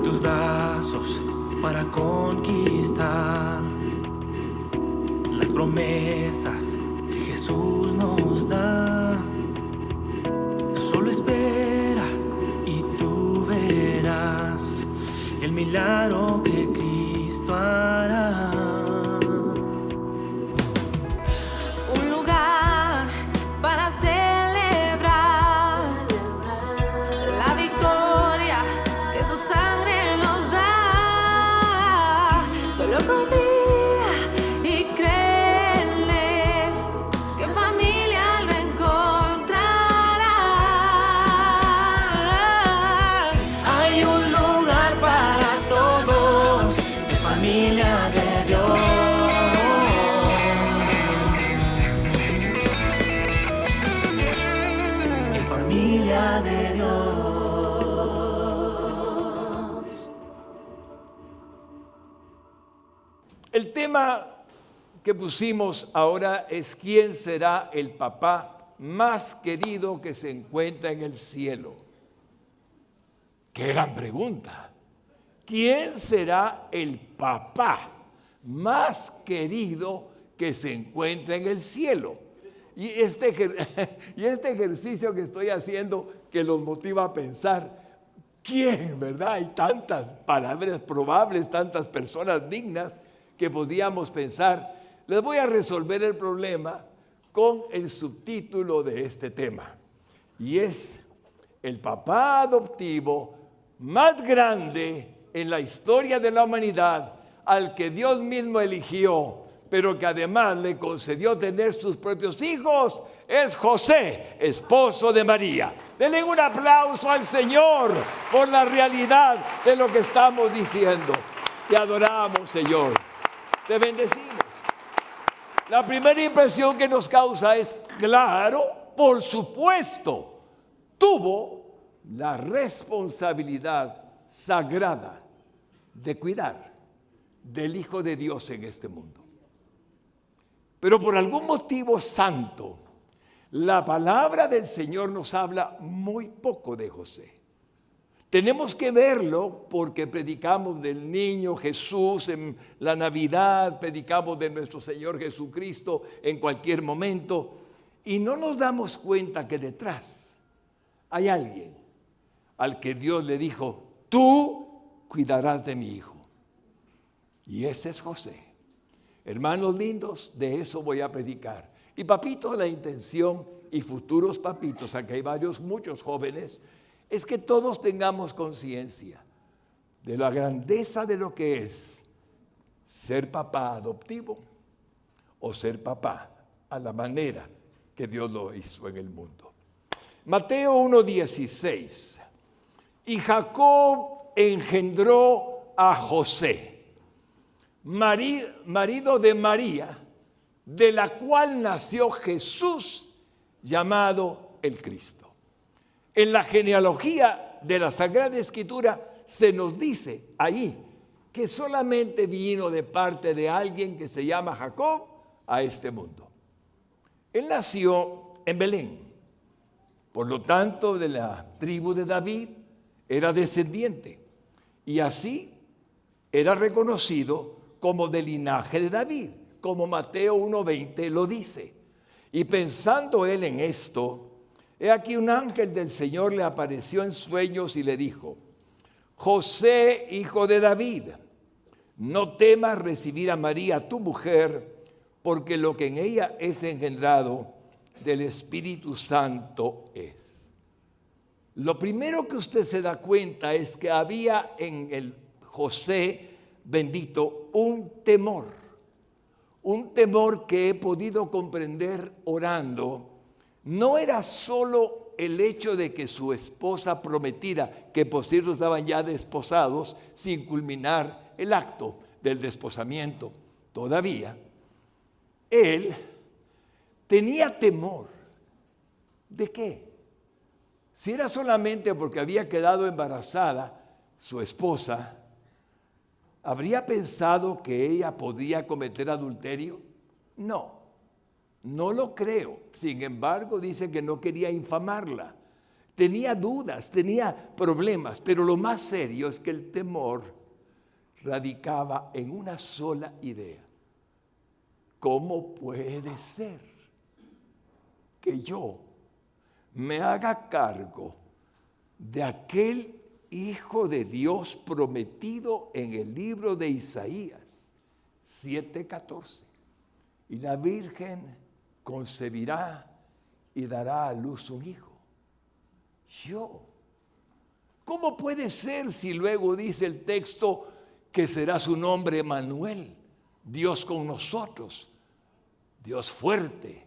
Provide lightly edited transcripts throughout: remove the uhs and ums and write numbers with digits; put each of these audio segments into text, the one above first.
tus brazos para conquistar las promesas que Jesús nos da. Solo espera y tú verás el milagro que Cristo hará. Un lugar para celebrar la victoria que su sangre nos da. Solo confía y cree en Él, que en familia lo encontrará. Hay un lugar para todos, de familia de Dios. Familia de Dios. El tema que pusimos ahora es ¿quién será el papá más querido que se encuentra en el cielo? ¡Qué gran pregunta! ¿Quién será el papá más querido que se encuentra en el cielo? Y este ejercicio que estoy haciendo que los motiva a pensar, ¿quién, verdad? Hay tantas palabras probables, tantas personas dignas que podíamos pensar. Les voy a resolver el problema con el subtítulo de este tema. Y es el papá adoptivo más grande en la historia de la humanidad, al que Dios mismo eligió, pero que además le concedió tener sus propios hijos, es José, esposo de María. Denle un aplauso al Señor por la realidad de lo que estamos diciendo. Te adoramos, Señor. Te bendecimos. La primera impresión que nos causa es, claro, por supuesto, tuvo la responsabilidad sagrada de cuidar del Hijo de Dios en este mundo. Pero por algún motivo santo, la palabra del Señor nos habla muy poco de José. Tenemos que verlo porque predicamos del niño Jesús en la Navidad, predicamos de nuestro Señor Jesucristo en cualquier momento, y no nos damos cuenta que detrás hay alguien al que Dios le dijo, tú cuidarás de mi hijo. Y ese es José. Hermanos lindos, de eso voy a predicar. Y papitos, la intención, y futuros papitos, aquí hay muchos jóvenes, es que todos tengamos conciencia de la grandeza de lo que es ser papá adoptivo o ser papá a la manera que Dios lo hizo en el mundo. Mateo 1:16. Y Jacob engendró a José, marido de María, de la cual nació Jesús, llamado el Cristo. En la genealogía de la Sagrada Escritura se nos dice ahí que solamente vino de parte de alguien que se llama Jacob a este mundo. Él nació en Belén, por lo tanto de la tribu de David era descendiente y así era reconocido como del linaje de David, como Mateo 1:20 lo dice. Y pensando él en esto, he aquí un ángel del Señor le apareció en sueños y le dijo, José, hijo de David, no temas recibir a María, tu mujer, porque lo que en ella es engendrado del Espíritu Santo es. Lo primero que usted se da cuenta es que había en el José bendito un temor que he podido comprender orando. No era solo el hecho de que su esposa prometida, que por cierto estaban ya desposados sin culminar el acto del desposamiento todavía, él tenía temor. ¿De qué? Si era solamente porque había quedado embarazada su esposa, ¿habría pensado que ella podía cometer adulterio? No lo creo. Sin embargo, dice que no quería infamarla. tenía dudas, tenía problemas, pero lo más serio es que el temor radicaba en una sola idea. ¿Cómo puede ser que yo me haga cargo de aquel Hijo de Dios prometido en el libro de Isaías 7:14? Y la Virgen concebirá y dará a luz un hijo. Yo. ¿Cómo puede ser si luego dice el texto que será su nombre Emmanuel, Dios con nosotros, Dios fuerte,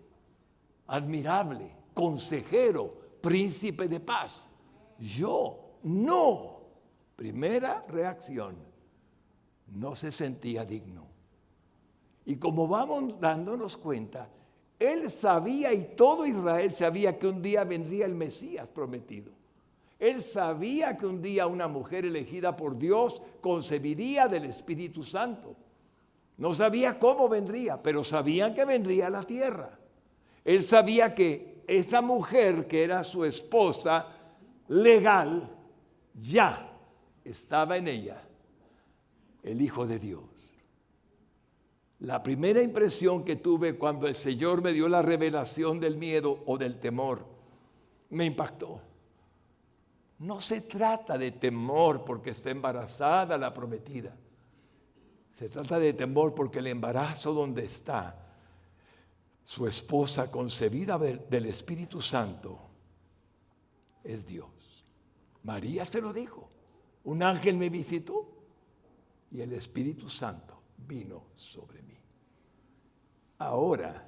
admirable, consejero, príncipe de paz? Yo. No. Primera reacción, no se sentía digno. Y como vamos dándonos cuenta, él sabía y todo Israel sabía que un día vendría el Mesías prometido. Él sabía que un día una mujer elegida por Dios concebiría del Espíritu Santo. No sabía cómo vendría, pero sabían que vendría a la tierra. Él sabía que esa mujer que era su esposa legal, ya estaba en ella el Hijo de Dios. La primera impresión que tuve cuando el Señor me dio la revelación del miedo o del temor, me impactó. No se trata de temor porque está embarazada la prometida. Se trata de temor porque el embarazo donde está su esposa concebida del Espíritu Santo es Dios. María se lo dijo. Un ángel me visitó y el Espíritu Santo vino sobre mí. Ahora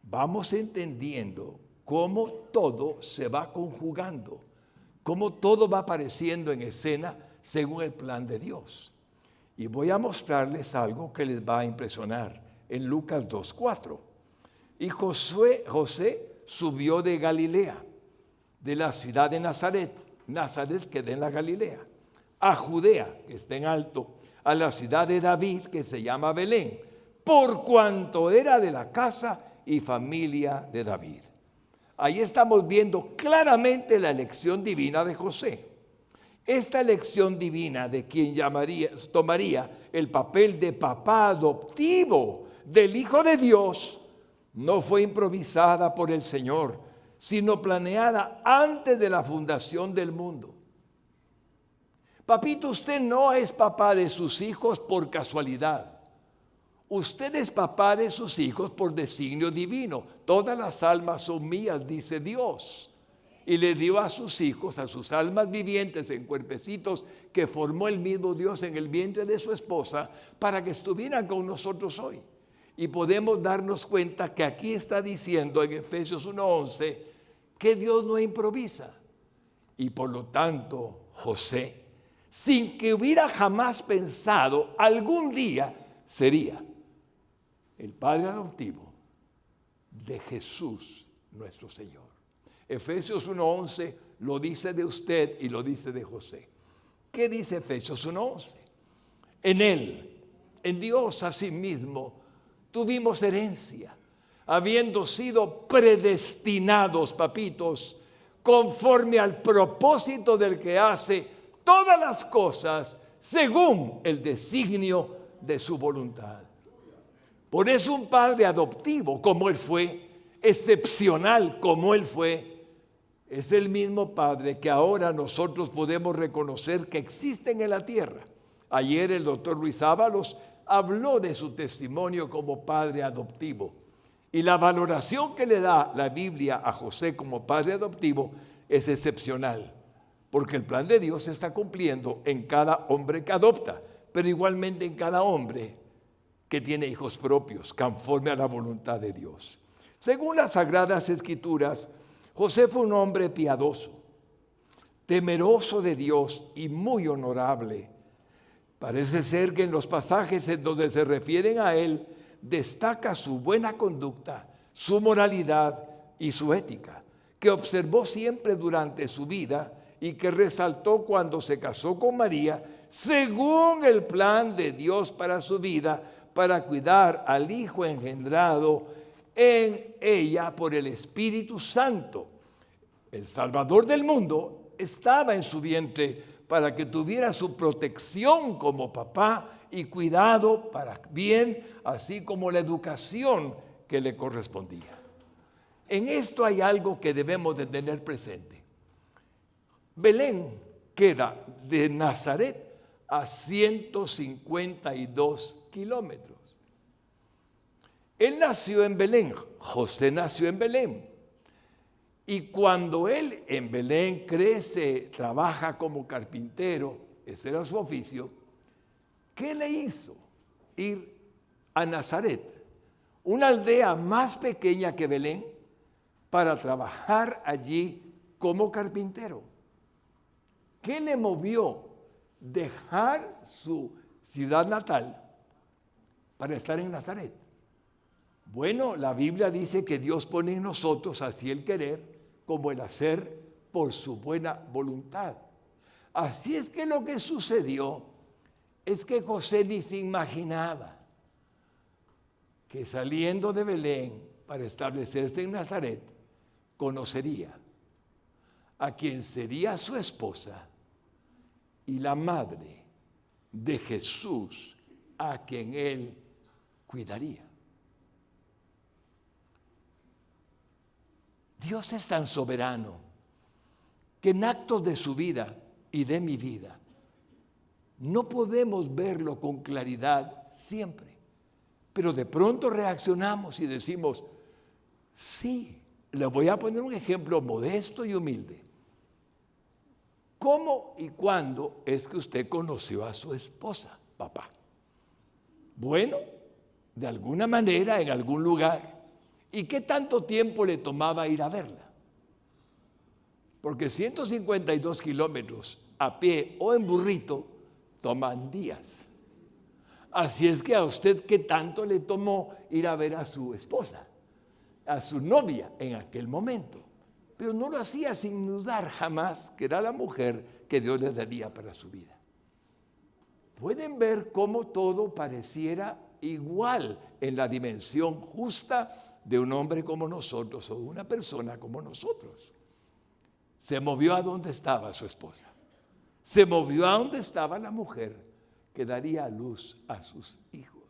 vamos entendiendo cómo todo se va conjugando, cómo todo va apareciendo en escena según el plan de Dios. Y voy a mostrarles algo que les va a impresionar en Lucas 2:4. Y José subió de Galilea, de la ciudad de Nazaret que está en la Galilea, a Judea, que está en alto, a la ciudad de David, que se llama Belén, por cuanto era de la casa y familia de David. Ahí estamos viendo claramente la elección divina de José. Esta elección divina de quien tomaría el papel de papá adoptivo del Hijo de Dios no fue improvisada por el Señor, sino planeada antes de la fundación del mundo. Papito, usted no es papá de sus hijos por casualidad. Usted es papá de sus hijos por designio divino. Todas las almas son mías, dice Dios. Y le dio a sus hijos, a sus almas vivientes en cuerpecitos que formó el mismo Dios en el vientre de su esposa para que estuvieran con nosotros hoy. Y podemos darnos cuenta que aquí está diciendo en Efesios 1:11 que Dios no improvisa. Y por lo tanto, José, sin que hubiera jamás pensado, algún día sería el padre adoptivo de Jesús nuestro Señor. Efesios 1:11 lo dice de usted y lo dice de José. ¿Qué dice Efesios 1:11? En Él, en Dios asimismo, tuvimos herencia, habiendo sido predestinados, papitos, conforme al propósito del que hace todas las cosas según el designio de su voluntad. Por eso un padre adoptivo como Él fue, excepcional como Él fue, es el mismo Padre que ahora nosotros podemos reconocer que existen en la tierra. Ayer el doctor Luis Ábalos habló de su testimonio como padre adoptivo. Y la valoración que le da la Biblia a José como padre adoptivo es excepcional, porque el plan de Dios se está cumpliendo en cada hombre que adopta, pero igualmente en cada hombre que tiene hijos propios, conforme a la voluntad de Dios. Según las Sagradas Escrituras, José fue un hombre piadoso, temeroso de Dios y muy honorable. Parece ser que en los pasajes en donde se refieren a él, destaca su buena conducta, su moralidad y su ética, que observó siempre durante su vida y que resaltó cuando se casó con María, según el plan de Dios para su vida, para cuidar al Hijo engendrado en ella por el Espíritu Santo. el Salvador del mundo, estaba en su vientre para que tuviera su protección como papá y cuidado para bien, así como la educación que le correspondía. En esto hay algo que debemos de tener presente. Belén queda de Nazaret a 152 kilómetros. Él nació en Belén, José nació en Belén. Y cuando él en Belén crece, trabaja como carpintero, ese era su oficio, ¿qué le hizo? Ir a Nazaret, una aldea más pequeña que Belén, para trabajar allí como carpintero. ¿Qué le movió dejar su ciudad natal para estar en Nazaret? Bueno, la Biblia dice que Dios pone en nosotros así el querer como el hacer por su buena voluntad. Así es que lo que sucedió es que José ni se imaginaba que saliendo de Belén para establecerse en Nazaret, conocería a quien sería su esposa y la madre de Jesús, a quien él cuidaría. Dios es tan soberano que en actos de su vida y de mi vida no podemos verlo con claridad siempre, pero de pronto reaccionamos y decimos, sí, le voy a poner un ejemplo modesto y humilde. ¿Cómo y cuándo es que usted conoció a su esposa, papá? Bueno, de alguna manera, en algún lugar. ¿Y qué tanto tiempo le tomaba ir a verla? Porque 152 kilómetros a pie o en burrito toman días. Así es que a usted, ¿qué tanto le tomó ir a ver a su esposa, a su novia en aquel momento? Pero no lo hacía sin dudar jamás que era la mujer que Dios le daría para su vida. Pueden ver cómo todo pareciera igual en la dimensión justa de un hombre como nosotros o de una persona como nosotros. Se movió a donde estaba su esposa. Se movió a donde estaba la mujer que daría a luz a sus hijos.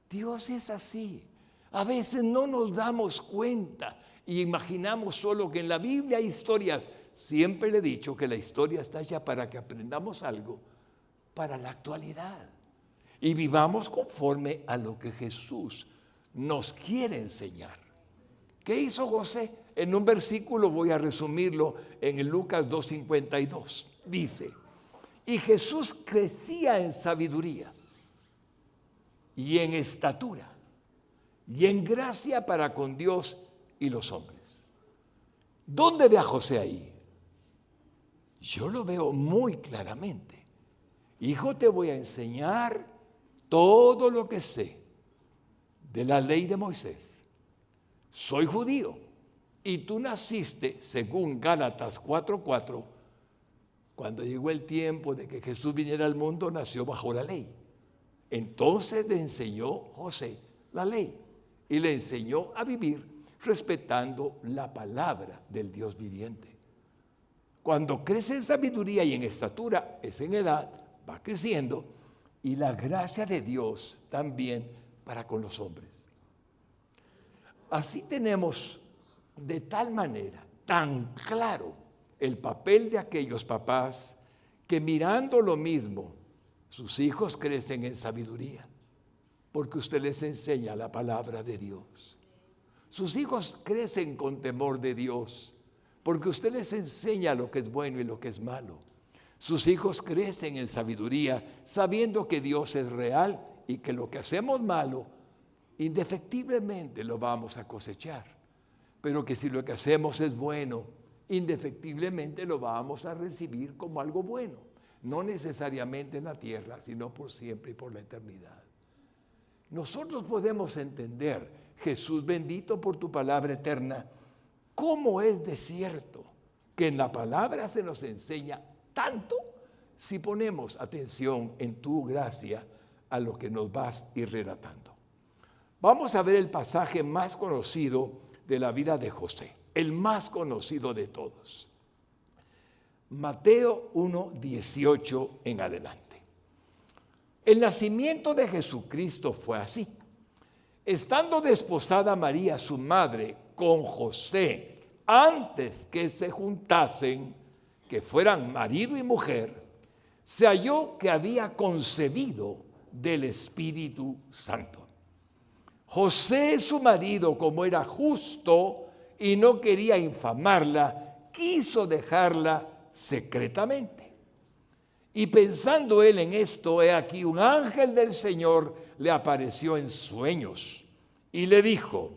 Dios es así. A veces no nos damos cuenta y imaginamos solo que en la Biblia hay historias. Siempre le he dicho que la historia está hecha para que aprendamos algo para la actualidad y vivamos conforme a lo que Jesús nos quiere enseñar. ¿Qué hizo José? En un versículo voy a resumirlo en el Lucas 2:52. Dice, y Jesús crecía en sabiduría y en estatura y en gracia para con Dios y los hombres. ¿Dónde ve a José ahí? Yo lo veo muy claramente. Hijo, te voy a enseñar todo lo que sé de la ley de Moisés. Soy judío y tú naciste, según Gálatas 4:4, cuando llegó el tiempo de que Jesús viniera al mundo, nació bajo la ley. Entonces le enseñó José la ley y le enseñó a vivir respetando la palabra del Dios viviente. Cuando crece en sabiduría y en estatura, es en edad, va creciendo, y la gracia de Dios también para con los hombres. Así tenemos de tal manera, tan claro, el papel de aquellos papás que mirando lo mismo, sus hijos crecen en sabiduría, porque usted les enseña la palabra de Dios. Sus hijos crecen con temor de Dios, porque usted les enseña lo que es bueno y lo que es malo. Sus hijos crecen en sabiduría, sabiendo que Dios es real y que lo que hacemos malo, indefectiblemente lo vamos a cosechar. Pero que si lo que hacemos es bueno, indefectiblemente lo vamos a recibir como algo bueno. No necesariamente en la tierra, sino por siempre y por la eternidad. Nosotros podemos entender, Jesús bendito por tu palabra eterna, cómo es de cierto que en la palabra se nos enseña tanto si ponemos atención en tu gracia a lo que nos vas a ir relatando. Vamos a ver el pasaje más conocido de la vida de José, el más conocido de todos. Mateo 1:18 en adelante. El nacimiento de Jesucristo fue así. Estando desposada María, su madre, con José, antes que se juntasen, que fueran marido y mujer, se halló que había concebido del Espíritu Santo. José, su marido, como era justo y no quería infamarla, quiso dejarla secretamente. Y pensando él en esto, he aquí un ángel del Señor le apareció en sueños y le dijo: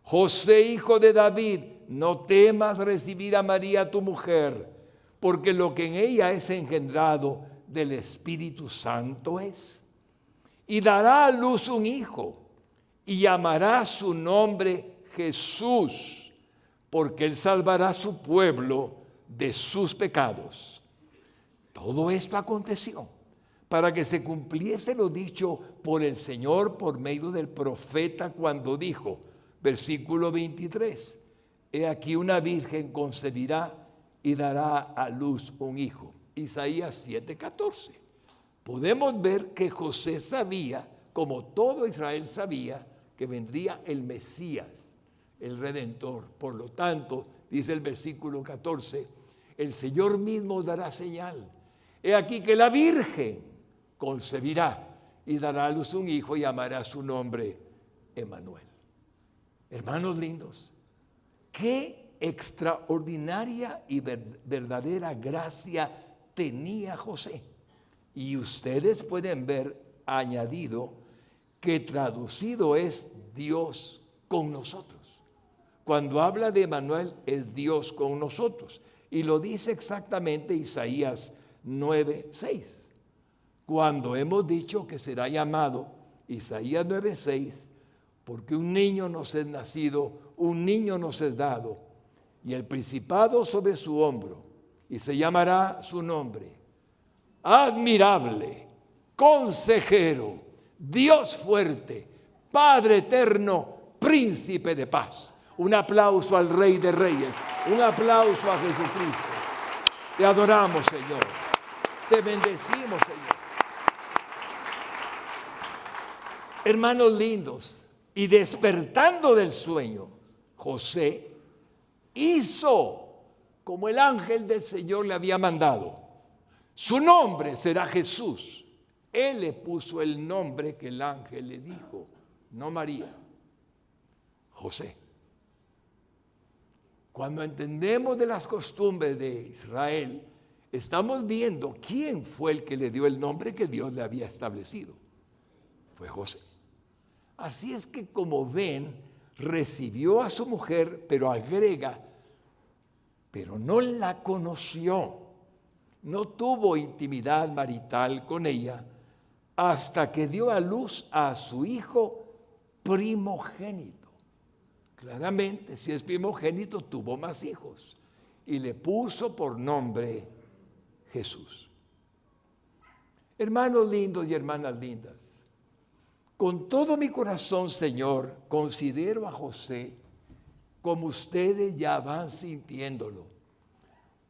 José, hijo de David, no temas recibir a María tu mujer, porque lo que en ella es engendrado del Espíritu Santo es. Y dará a luz un hijo, y llamará su nombre Jesús, porque él salvará a su pueblo de sus pecados. Todo esto aconteció para que se cumpliese lo dicho por el Señor por medio del profeta cuando dijo, versículo 23, he aquí una virgen concebirá y dará a luz un hijo. Isaías 7:14. Podemos ver que José sabía, como todo Israel sabía, que vendría el Mesías, el Redentor. Por lo tanto, dice el versículo 14, el Señor mismo dará señal. He aquí que la Virgen concebirá y dará a luz un hijo y llamará su nombre Emmanuel. Hermanos lindos, qué extraordinaria y verdadera gracia tenía José. Y ustedes pueden ver añadido que traducido es Dios con nosotros. Cuando habla de Emmanuel es Dios con nosotros. Y lo dice exactamente Isaías 9:6. Cuando hemos dicho que será llamado, Isaías 9:6, porque un niño nos es nacido, un niño nos es dado, y el principado sobre su hombro, y se llamará su nombre, Admirable, Consejero, Dios fuerte, Padre eterno, Príncipe de paz. Un aplauso al Rey de Reyes, un aplauso a Jesucristo. Te adoramos, Señor. Te bendecimos, Señor. Hermanos lindos, y despertando del sueño, José hizo como el ángel del Señor le había mandado. Su nombre será Jesús. Él le puso el nombre que el ángel le dijo, no María, José. Cuando entendemos de las costumbres de Israel, estamos viendo quién fue el que le dio el nombre que Dios le había establecido. Fue José. Así es que, como ven, recibió a su mujer, pero agrega, pero no la conoció, no tuvo intimidad marital con ella hasta que dio a luz a su hijo primogénito. Claramente, si es primogénito, tuvo más hijos y le puso por nombre Jesús. Hermanos lindos y hermanas lindas, con todo mi corazón, Señor, considero a José como ustedes ya van sintiéndolo,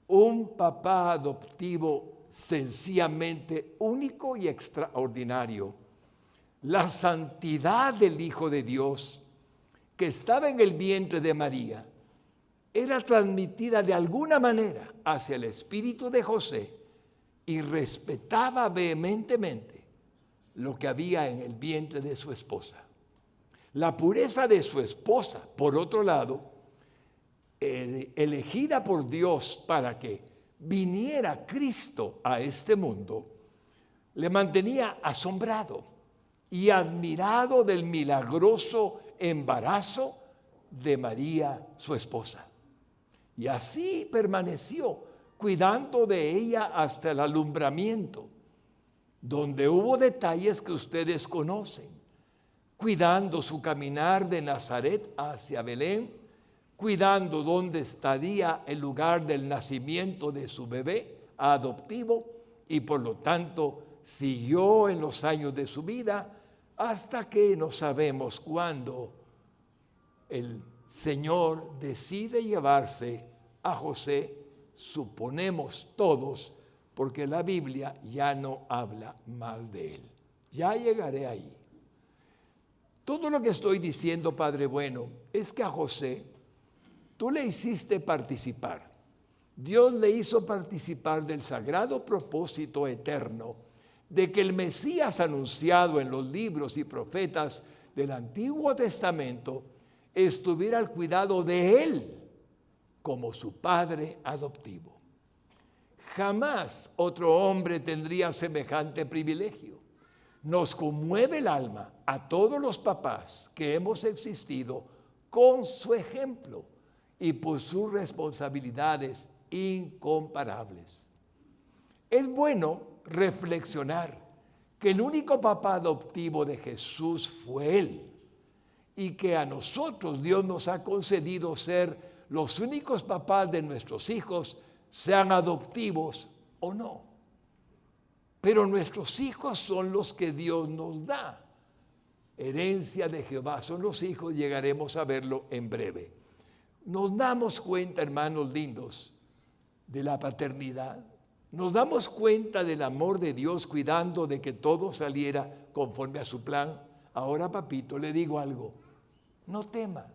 un papá adoptivo sencillamente único y extraordinario. La santidad del Hijo de Dios que estaba en el vientre de María era transmitida de alguna manera hacia el espíritu de José y respetaba vehementemente lo que había en el vientre de su esposa. La pureza de su esposa, por otro lado, elegida por Dios para que viniera Cristo a este mundo, le mantenía asombrado y admirado del milagroso embarazo de María, su esposa. Y así permaneció cuidando de ella hasta el alumbramiento, donde hubo detalles que ustedes conocen, cuidando su caminar de Nazaret hacia Belén, cuidando dónde estaría el lugar del nacimiento de su bebé adoptivo, y por lo tanto siguió en los años de su vida hasta que no sabemos cuándo el Señor decide llevarse a José, suponemos todos, porque la Biblia ya no habla más de él. Ya llegaré ahí. Todo lo que estoy diciendo, Padre bueno, es que a José tú le hiciste participar. Dios le hizo participar del sagrado propósito eterno de que el Mesías anunciado en los libros y profetas del Antiguo Testamento estuviera al cuidado de él como su padre adoptivo. Jamás otro hombre tendría semejante privilegio. Nos conmueve el alma a todos los papás que hemos existido con su ejemplo y por sus responsabilidades incomparables. Es bueno reflexionar que el único papá adoptivo de Jesús fue Él y que a nosotros Dios nos ha concedido ser los únicos papás de nuestros hijos, sean adoptivos o no. Pero nuestros hijos son los que Dios nos da. Herencia de Jehová son los hijos, llegaremos a verlo en breve. Nos damos cuenta, hermanos lindos, de la paternidad. Nos damos cuenta del amor de Dios cuidando de que todo saliera conforme a su plan. Ahora, papito, le digo algo. No tema.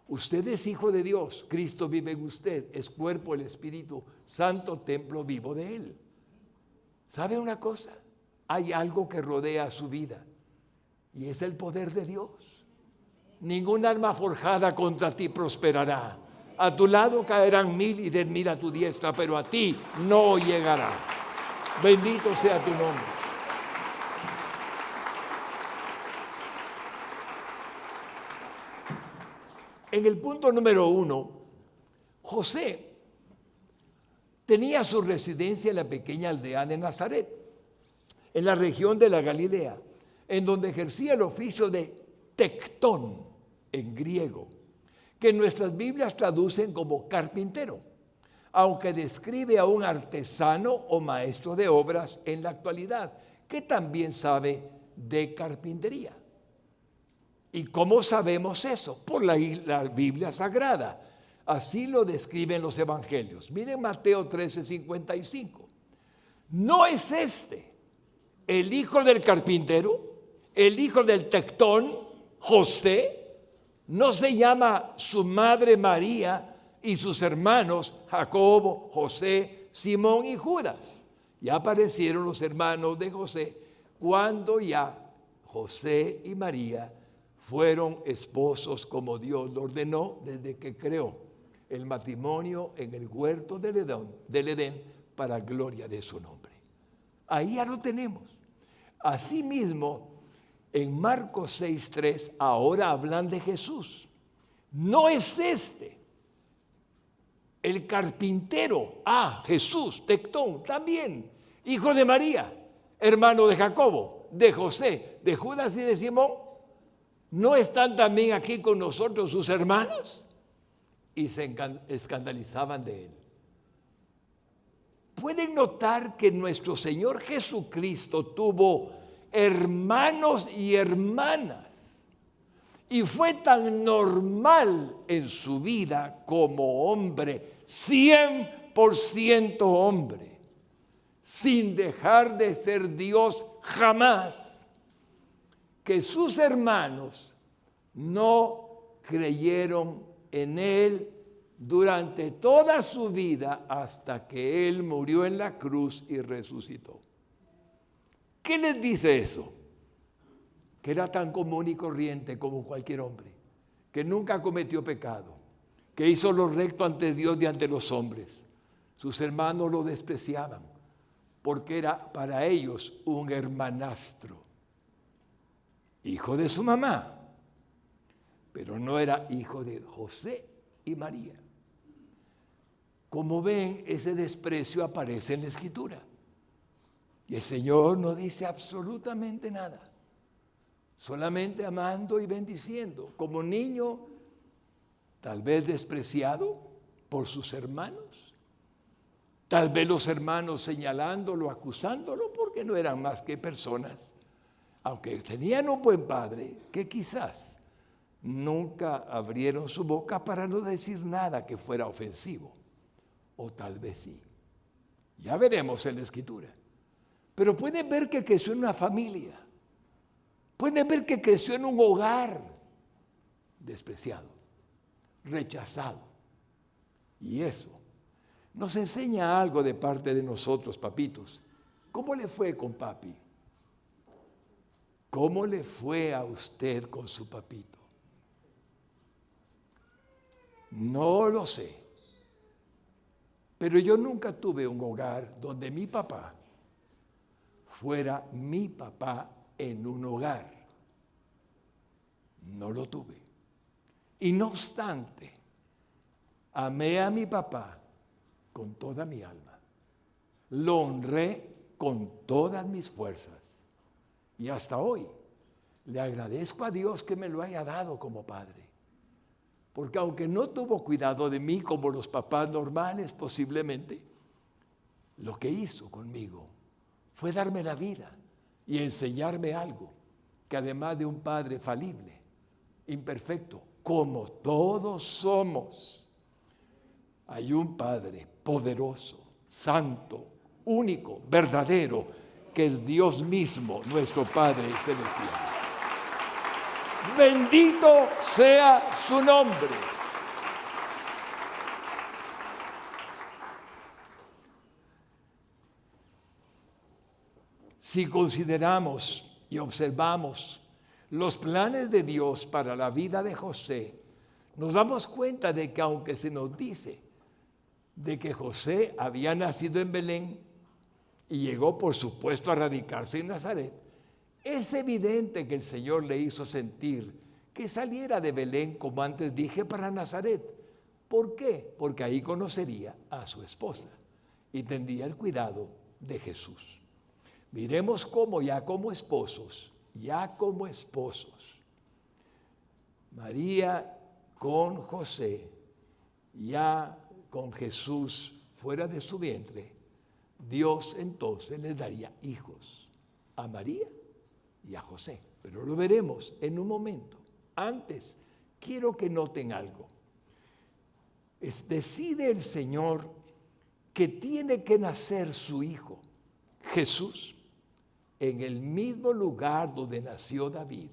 Usted es hijo de Dios. Cristo vive en usted. Es cuerpo, el Espíritu Santo, templo vivo de Él. ¿Sabe una cosa? Hay algo que rodea su vida y es el poder de Dios. Ningún arma forjada contra ti prosperará. A tu lado caerán 1000 y 10.000 a tu diestra, pero a ti no llegará. Bendito sea tu nombre. En el punto número 1, José tenía su residencia en la pequeña aldea de Nazaret, en la región de la Galilea, en donde ejercía el oficio de tectón en griego, que nuestras Biblias traducen como carpintero, aunque describe a un artesano o maestro de obras en la actualidad, que también sabe de carpintería. ¿Y cómo sabemos eso? Por la Biblia Sagrada. Así lo describen los evangelios. Miren Mateo 13:55. ¿No es este el hijo del carpintero, el hijo del tectón, José? ¿No se llama su madre María y sus hermanos Jacobo, José, Simón y Judas? Ya aparecieron los hermanos de José cuando ya José y María fueron esposos como Dios lo ordenó desde que creó el matrimonio en el huerto del Edén para gloria de su nombre. Ahí ya lo tenemos. Asimismo, en Marcos 6:3 ahora hablan de Jesús. ¿No es este el carpintero? Jesús, tectón, también, hijo de María, hermano de Jacobo, de José, de Judas y de Simón. ¿No están también aquí con nosotros sus hermanos? Y se escandalizaban de él. Pueden notar que nuestro Señor Jesucristo tuvo hermanos y hermanas, y fue tan normal en su vida como hombre, 100% hombre, sin dejar de ser Dios jamás, que sus hermanos no creyeron en él durante toda su vida hasta que él murió en la cruz y resucitó. ¿Qué les dice eso? Que era tan común y corriente como cualquier hombre, que nunca cometió pecado, que hizo lo recto ante Dios y ante los hombres. Sus hermanos lo despreciaban porque era para ellos un hermanastro, hijo de su mamá, pero no era hijo de José y María. Como ven, ese desprecio aparece en la Escritura. Y el Señor no dice absolutamente nada, solamente amando y bendiciendo, como niño, tal vez despreciado por sus hermanos, tal vez los hermanos señalándolo, acusándolo, porque no eran más que personas, aunque tenían un buen padre, que quizás nunca abrieron su boca para no decir nada que fuera ofensivo. O tal vez sí. Ya veremos en la Escritura. Pero pueden ver que creció en una familia. Pueden ver que creció en un hogar despreciado, rechazado. Y eso nos enseña algo de parte de nosotros, papitos. ¿Cómo le fue con papi? ¿Cómo le fue a usted con su papito? No lo sé. Pero yo nunca tuve un hogar donde mi papá fuera mi papá en un hogar. No lo tuve. Y no obstante, amé a mi papá con toda mi alma. Lo honré con todas mis fuerzas. Y hasta hoy le agradezco a Dios que me lo haya dado como padre. Porque aunque no tuvo cuidado de mí como los papás normales posiblemente, lo que hizo conmigo fue darme la vida y enseñarme algo que además de un padre falible, imperfecto, como todos somos, hay un Padre poderoso, santo, único, verdadero, que es Dios mismo, nuestro Padre celestial. Bendito sea su nombre. Si consideramos y observamos los planes de Dios para la vida de José, nos damos cuenta de que aunque se nos dice de que José había nacido en Belén y llegó por supuesto a radicarse en Nazaret, es evidente que el Señor le hizo sentir que saliera de Belén, como antes dije, para Nazaret. ¿Por qué? Porque ahí conocería a su esposa y tendría el cuidado de Jesús. Miremos cómo ya como esposos, María con José, ya con Jesús fuera de su vientre, Dios entonces les daría hijos a María y a José. Pero lo veremos en un momento. Antes, quiero que noten algo. Decide el Señor que tiene que nacer su hijo, Jesús, en el mismo lugar donde nació David,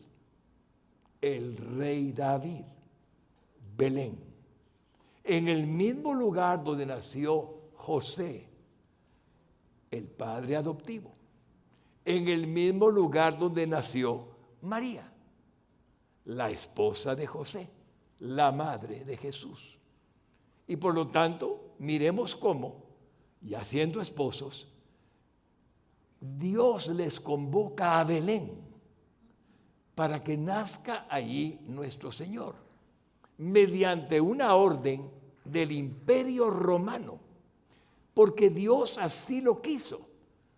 el rey David, Belén. En el mismo lugar donde nació José, el padre adoptivo. En el mismo lugar donde nació María, la esposa de José, la madre de Jesús. Y por lo tanto, miremos cómo, ya siendo esposos, Dios les convoca a Belén para que nazca allí nuestro Señor, mediante una orden del Imperio Romano, porque Dios así lo quiso,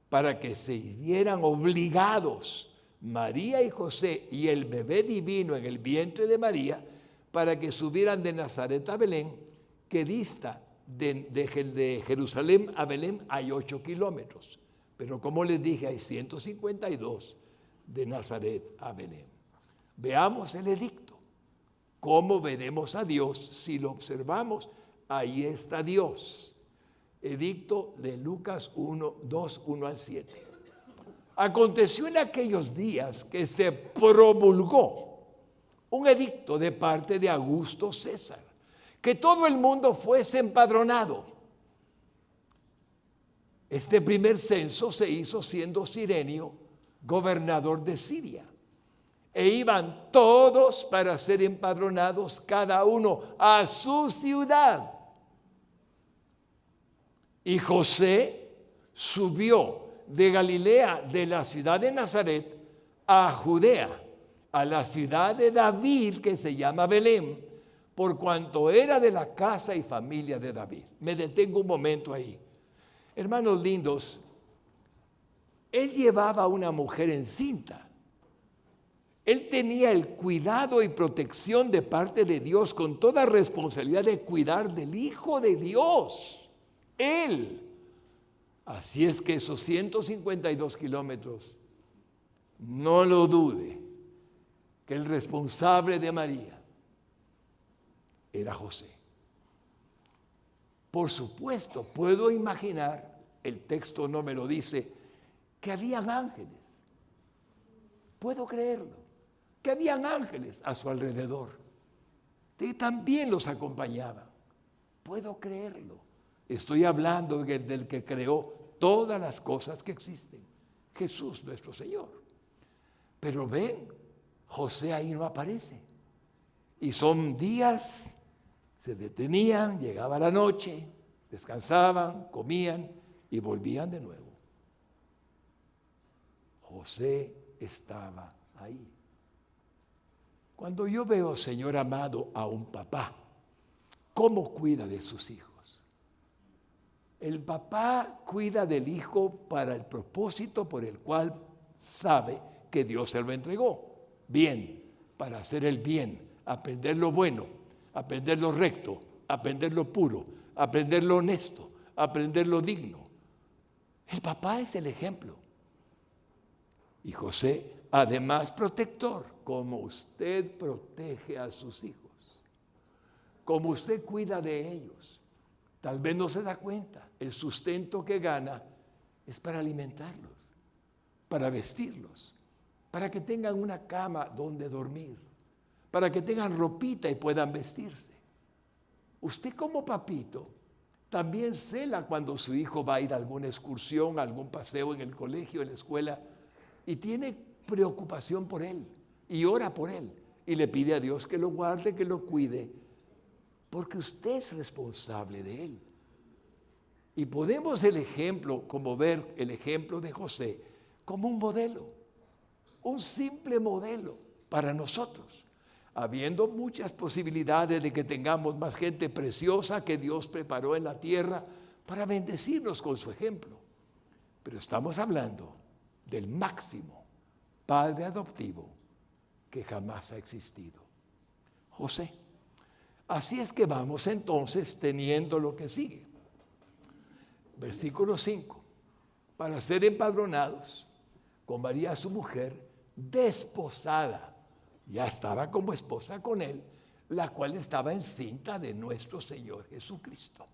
para que se vieran obligados María y José y el bebé divino en el vientre de María, para que subieran de Nazaret a Belén, que dista de Jerusalén a Belén hay 8 kilómetros. Pero como les dije, hay 152 de Nazaret a Belén. Veamos el edicto. ¿Cómo veremos a Dios si lo observamos? Ahí está Dios. Edicto de Lucas 1, 2, 1 al 7. Aconteció en aquellos días que se promulgó un edicto de parte de Augusto César, que todo el mundo fuese empadronado. Este primer censo se hizo siendo Cirenio gobernador de Siria. E iban todos para ser empadronados, cada uno a su ciudad. Y José subió de Galilea, de la ciudad de Nazaret, a Judea, a la ciudad de David, que se llama Belén, por cuanto era de la casa y familia de David. Me detengo un momento ahí. Hermanos lindos, él llevaba a una mujer encinta. Él tenía el cuidado y protección de parte de Dios, con toda responsabilidad de cuidar del Hijo de Dios. Él. Así es que esos 152 kilómetros, no lo dude, que el responsable de María era José. Por supuesto, puedo imaginar, el texto no me lo dice, que habían ángeles. Puedo creerlo, que habían ángeles a su alrededor, que también los acompañaban. Puedo creerlo. Estoy hablando del que creó todas las cosas que existen, Jesús nuestro Señor. Pero ven, José ahí no aparece. Y son días, se detenían, llegaba la noche, descansaban, comían y volvían de nuevo. José estaba ahí. Cuando yo veo, Señor amado, a un papá, ¿cómo cuida de sus hijos? El papá cuida del hijo para el propósito por el cual sabe que Dios se lo entregó. Bien, para hacer el bien, aprender lo bueno, aprender lo recto, aprender lo puro, aprender lo honesto, aprender lo digno. El papá es el ejemplo. Y José, además protector, como usted protege a sus hijos, como usted cuida de ellos. Tal vez no se da cuenta, el sustento que gana es para alimentarlos, para vestirlos, para que tengan una cama donde dormir, para que tengan ropita y puedan vestirse. Usted como papito también cela cuando su hijo va a ir a alguna excursión, a algún paseo en el colegio, en la escuela, y tiene preocupación por él, y ora por él, y le pide a Dios que lo guarde, que lo cuide, porque usted es responsable de él. Y podemos ver el ejemplo de José como un modelo, un simple modelo para nosotros, habiendo muchas posibilidades de que tengamos más gente preciosa que Dios preparó en la tierra para bendecirnos con su ejemplo. Pero estamos hablando del máximo padre adoptivo que jamás ha existido, José. Así es que vamos entonces teniendo lo que sigue. Versículo 5. Para ser empadronados con María su mujer, desposada, ya estaba como esposa con él, la cual estaba encinta de nuestro Señor Jesucristo.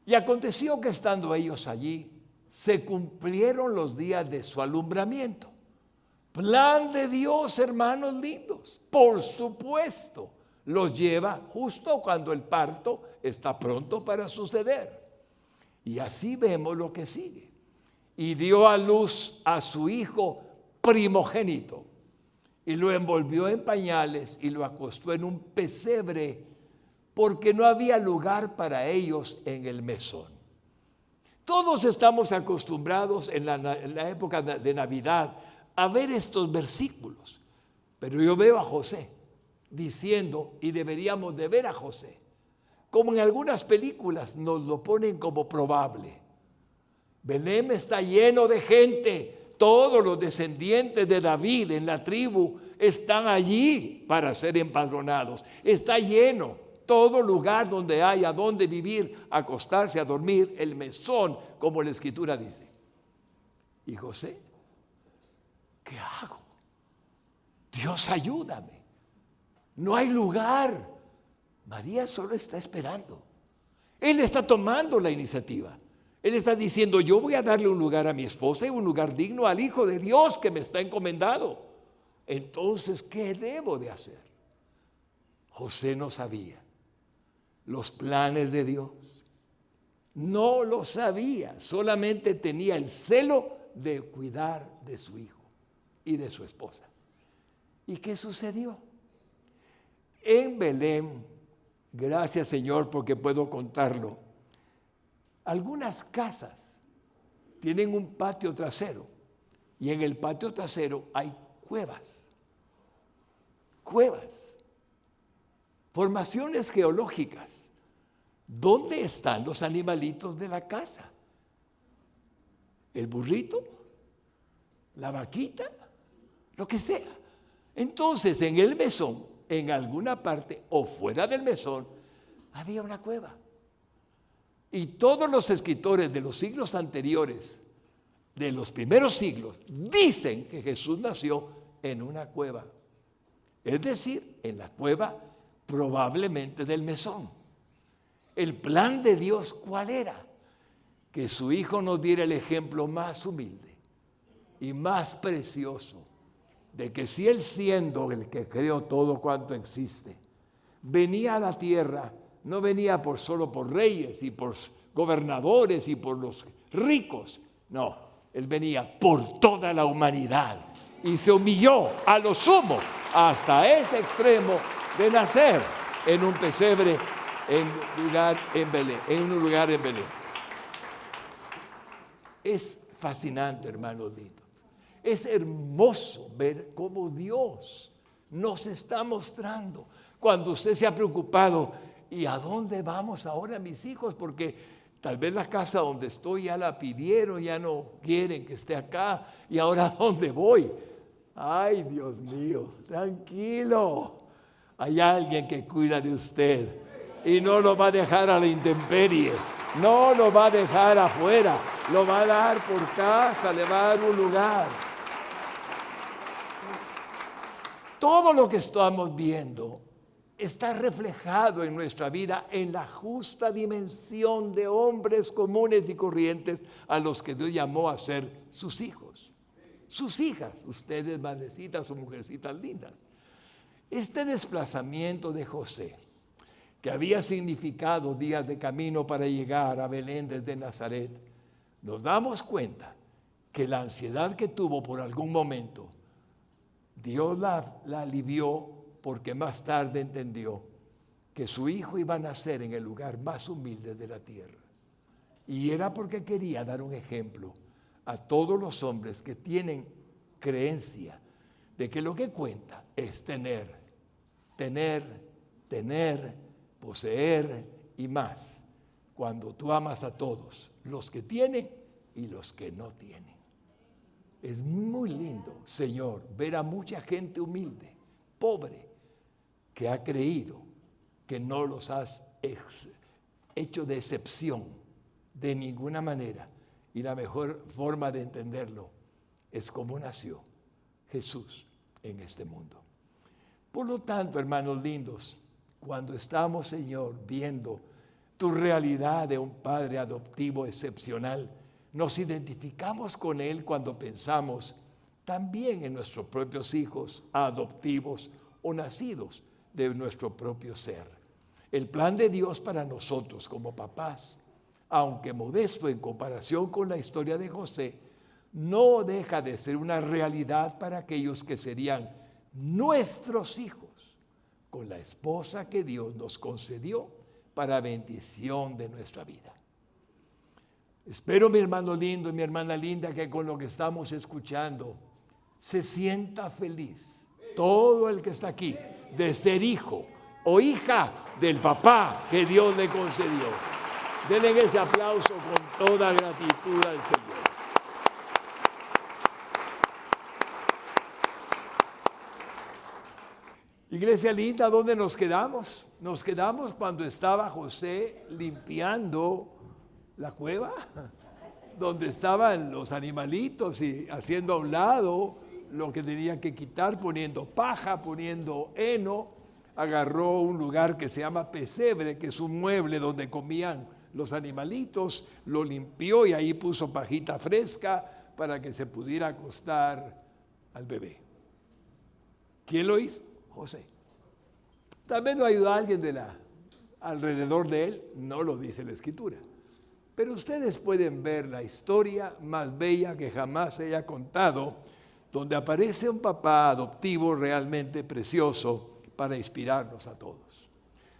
Y aconteció que estando ellos allí, se cumplieron los días de su alumbramiento. Plan de Dios, hermanos lindos, por supuesto, los lleva justo cuando el parto está pronto para suceder. Y así vemos lo que sigue. Y dio a luz a su hijo primogénito, y lo envolvió en pañales y lo acostó en un pesebre, porque no había lugar para ellos en el mesón. Todos estamos acostumbrados en la época de Navidad a ver estos versículos, pero yo veo a José diciendo, y deberíamos de ver a José, como en algunas películas nos lo ponen como probable. Belén está lleno de gente, todos los descendientes de David en la tribu están allí para ser empadronados. Está lleno, todo lugar donde hay a donde vivir, acostarse, a dormir, el mesón, como la Escritura dice. Y José, ¿qué hago? Dios, ayúdame. No hay lugar. María solo está esperando. Él está tomando la iniciativa. Él está diciendo, yo voy a darle un lugar a mi esposa y un lugar digno al Hijo de Dios que me está encomendado. Entonces, ¿qué debo de hacer? José no sabía los planes de Dios. No lo sabía, solamente tenía el celo de cuidar de su hijo y de su esposa. ¿Y qué sucedió? En Belén, gracias Señor porque puedo contarlo, algunas casas tienen un patio trasero y en el patio trasero hay cuevas, formaciones geológicas. ¿Dónde están los animalitos de la casa? ¿El burrito? ¿La vaquita? Lo que sea. Entonces, en el mesón, en alguna parte o fuera del mesón, había una cueva. Y todos los escritores de los siglos anteriores, de los primeros siglos, dicen que Jesús nació en una cueva. Es decir, en la cueva probablemente del mesón. El plan de Dios, ¿cuál era? Que su Hijo nos diera el ejemplo más humilde y más precioso de que si Él, siendo el que creó todo cuanto existe, venía a la tierra, no venía solo por reyes y por gobernadores y por los ricos, no, Él venía por toda la humanidad y se humilló a lo sumo hasta ese extremo de nacer en un pesebre en un lugar en Belén. Es fascinante, hermanos lindos. Es hermoso ver cómo Dios nos está mostrando. Cuando usted se ha preocupado, ¿y a dónde vamos ahora mis hijos? Porque tal vez la casa donde estoy ya la pidieron, ya no quieren que esté acá. ¿Y ahora a dónde voy? Ay, Dios mío, tranquilo. Hay alguien que cuida de usted y no lo va a dejar a la intemperie. No lo va a dejar afuera. Lo va a dar por casa, le va a dar un lugar. Todo lo que estamos viendo está reflejado en nuestra vida en la justa dimensión de hombres comunes y corrientes a los que Dios llamó a ser sus hijos, sus hijas, ustedes madrecitas o mujercitas lindas. Este desplazamiento de José, que había significado días de camino para llegar a Belén desde Nazaret, nos damos cuenta que la ansiedad que tuvo por algún momento, Dios la alivió porque más tarde entendió que su hijo iba a nacer en el lugar más humilde de la tierra. Y era porque quería dar un ejemplo a todos los hombres que tienen creencia de que lo que cuenta es tener, poseer y más. Cuando tú amas a todos, los que tienen y los que no tienen. Es muy lindo, Señor, ver a mucha gente humilde, pobre, que ha creído que no los has hecho de excepción de ninguna manera. Y la mejor forma de entenderlo es cómo nació Jesús en este mundo. Por lo tanto, hermanos lindos, cuando estamos, Señor, viendo tu realidad de un padre adoptivo excepcional, nos identificamos con Él cuando pensamos también en nuestros propios hijos adoptivos o nacidos de nuestro propio ser. El plan de Dios para nosotros como papás, aunque modesto en comparación con la historia de José, no deja de ser una realidad para aquellos que serían nuestros hijos, con la esposa que Dios nos concedió para bendición de nuestra vida. Espero, mi hermano lindo y mi hermana linda, que con lo que estamos escuchando se sienta feliz todo el que está aquí de ser hijo o hija del papá que Dios le concedió. Denle ese aplauso con toda gratitud al Señor. Iglesia linda, ¿dónde nos quedamos? Nos quedamos cuando estaba José limpiando la cueva, donde estaban los animalitos y haciendo a un lado lo que tenía que quitar, poniendo paja, poniendo heno. Agarró un lugar que se llama pesebre, que es un mueble donde comían los animalitos, lo limpió y ahí puso pajita fresca para que se pudiera acostar al bebé. ¿Quién lo hizo? José. Tal vez lo ayudó a alguien alrededor de él, no lo dice la Escritura. Pero ustedes pueden ver la historia más bella que jamás se haya contado, donde aparece un papá adoptivo realmente precioso para inspirarnos a todos.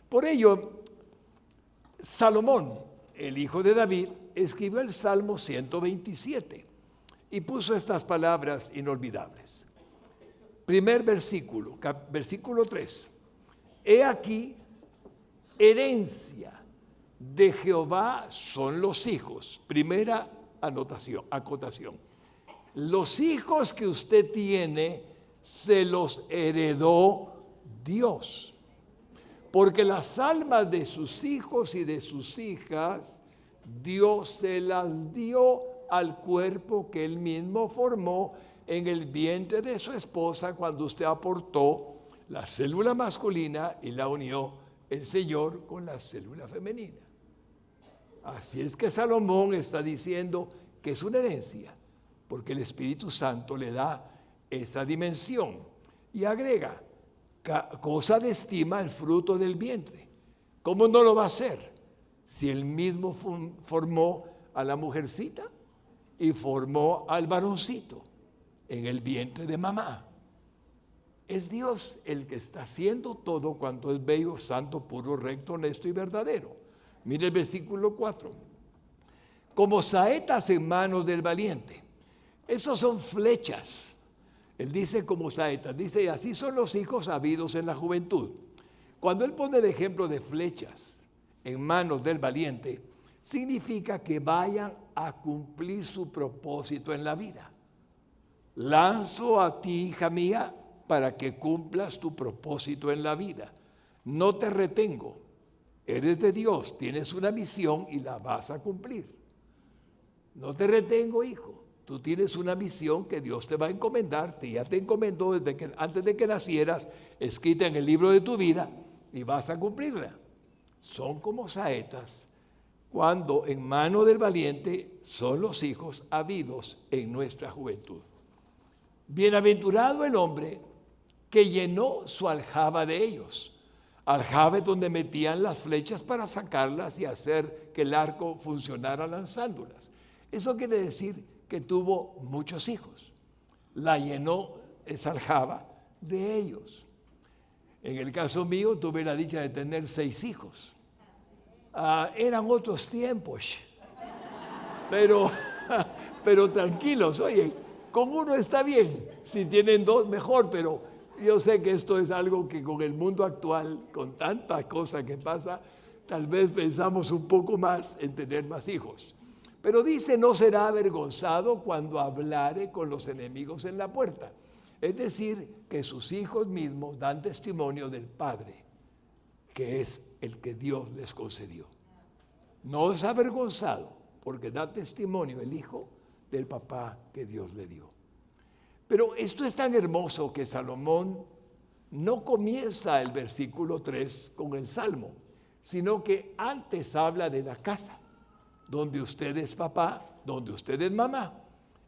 Por ello, Salomón, el hijo de David, escribió el Salmo 127 y puso estas palabras inolvidables. Primer versículo, versículo 3. He aquí, herencia de Jehová son los hijos. Primera acotación. Los hijos que usted tiene se los heredó Dios. Porque las almas de sus hijos y de sus hijas, Dios se las dio al cuerpo que Él mismo formó en el vientre de su esposa cuando usted aportó la célula masculina y la unió el Señor con la célula femenina. Así es que Salomón está diciendo que es una herencia, porque el Espíritu Santo le da esa dimensión. Y agrega, cosa de estima el fruto del vientre. ¿Cómo no lo va a hacer? Si él mismo formó a la mujercita y formó al varoncito en el vientre de mamá. Es Dios el que está haciendo todo cuanto es bello, santo, puro, recto, honesto y verdadero. Mire el versículo 4. Como saetas en manos del valiente. Estos son flechas. Él dice como saetas. Dice, así son los hijos habidos en la juventud. Cuando él pone el ejemplo de flechas en manos del valiente, significa que vayan a cumplir su propósito en la vida. Lanzo a ti, hija mía, para que cumplas tu propósito en la vida. No te retengo. Eres de Dios, tienes una misión y la vas a cumplir. No te retengo, hijo. Tú tienes una misión que Dios te va a encomendar, ya te encomendó antes de que nacieras, escrita en el libro de tu vida, y vas a cumplirla. Son como saetas cuando en mano del valiente son los hijos habidos en nuestra juventud. Bienaventurado el hombre que llenó su aljaba de ellos. Aljaba es donde metían las flechas para sacarlas y hacer que el arco funcionara lanzándolas. Eso quiere decir que tuvo muchos hijos. La llenó esa aljaba de ellos. En el caso mío tuve la dicha de tener 6 hijos. Eran otros tiempos, pero tranquilos, oye, con uno está bien, si tienen 2 mejor, pero yo sé que esto es algo que con el mundo actual, con tanta cosa que pasa, tal vez pensamos un poco más en tener más hijos. Pero dice, no será avergonzado cuando hablare con los enemigos en la puerta. Es decir, que sus hijos mismos dan testimonio del Padre, que es el que Dios les concedió. No es avergonzado, porque da testimonio el hijo del papá que Dios le dio. Pero esto es tan hermoso que Salomón no comienza el versículo 3 con el Salmo, sino que antes habla de la casa, donde usted es papá, donde usted es mamá.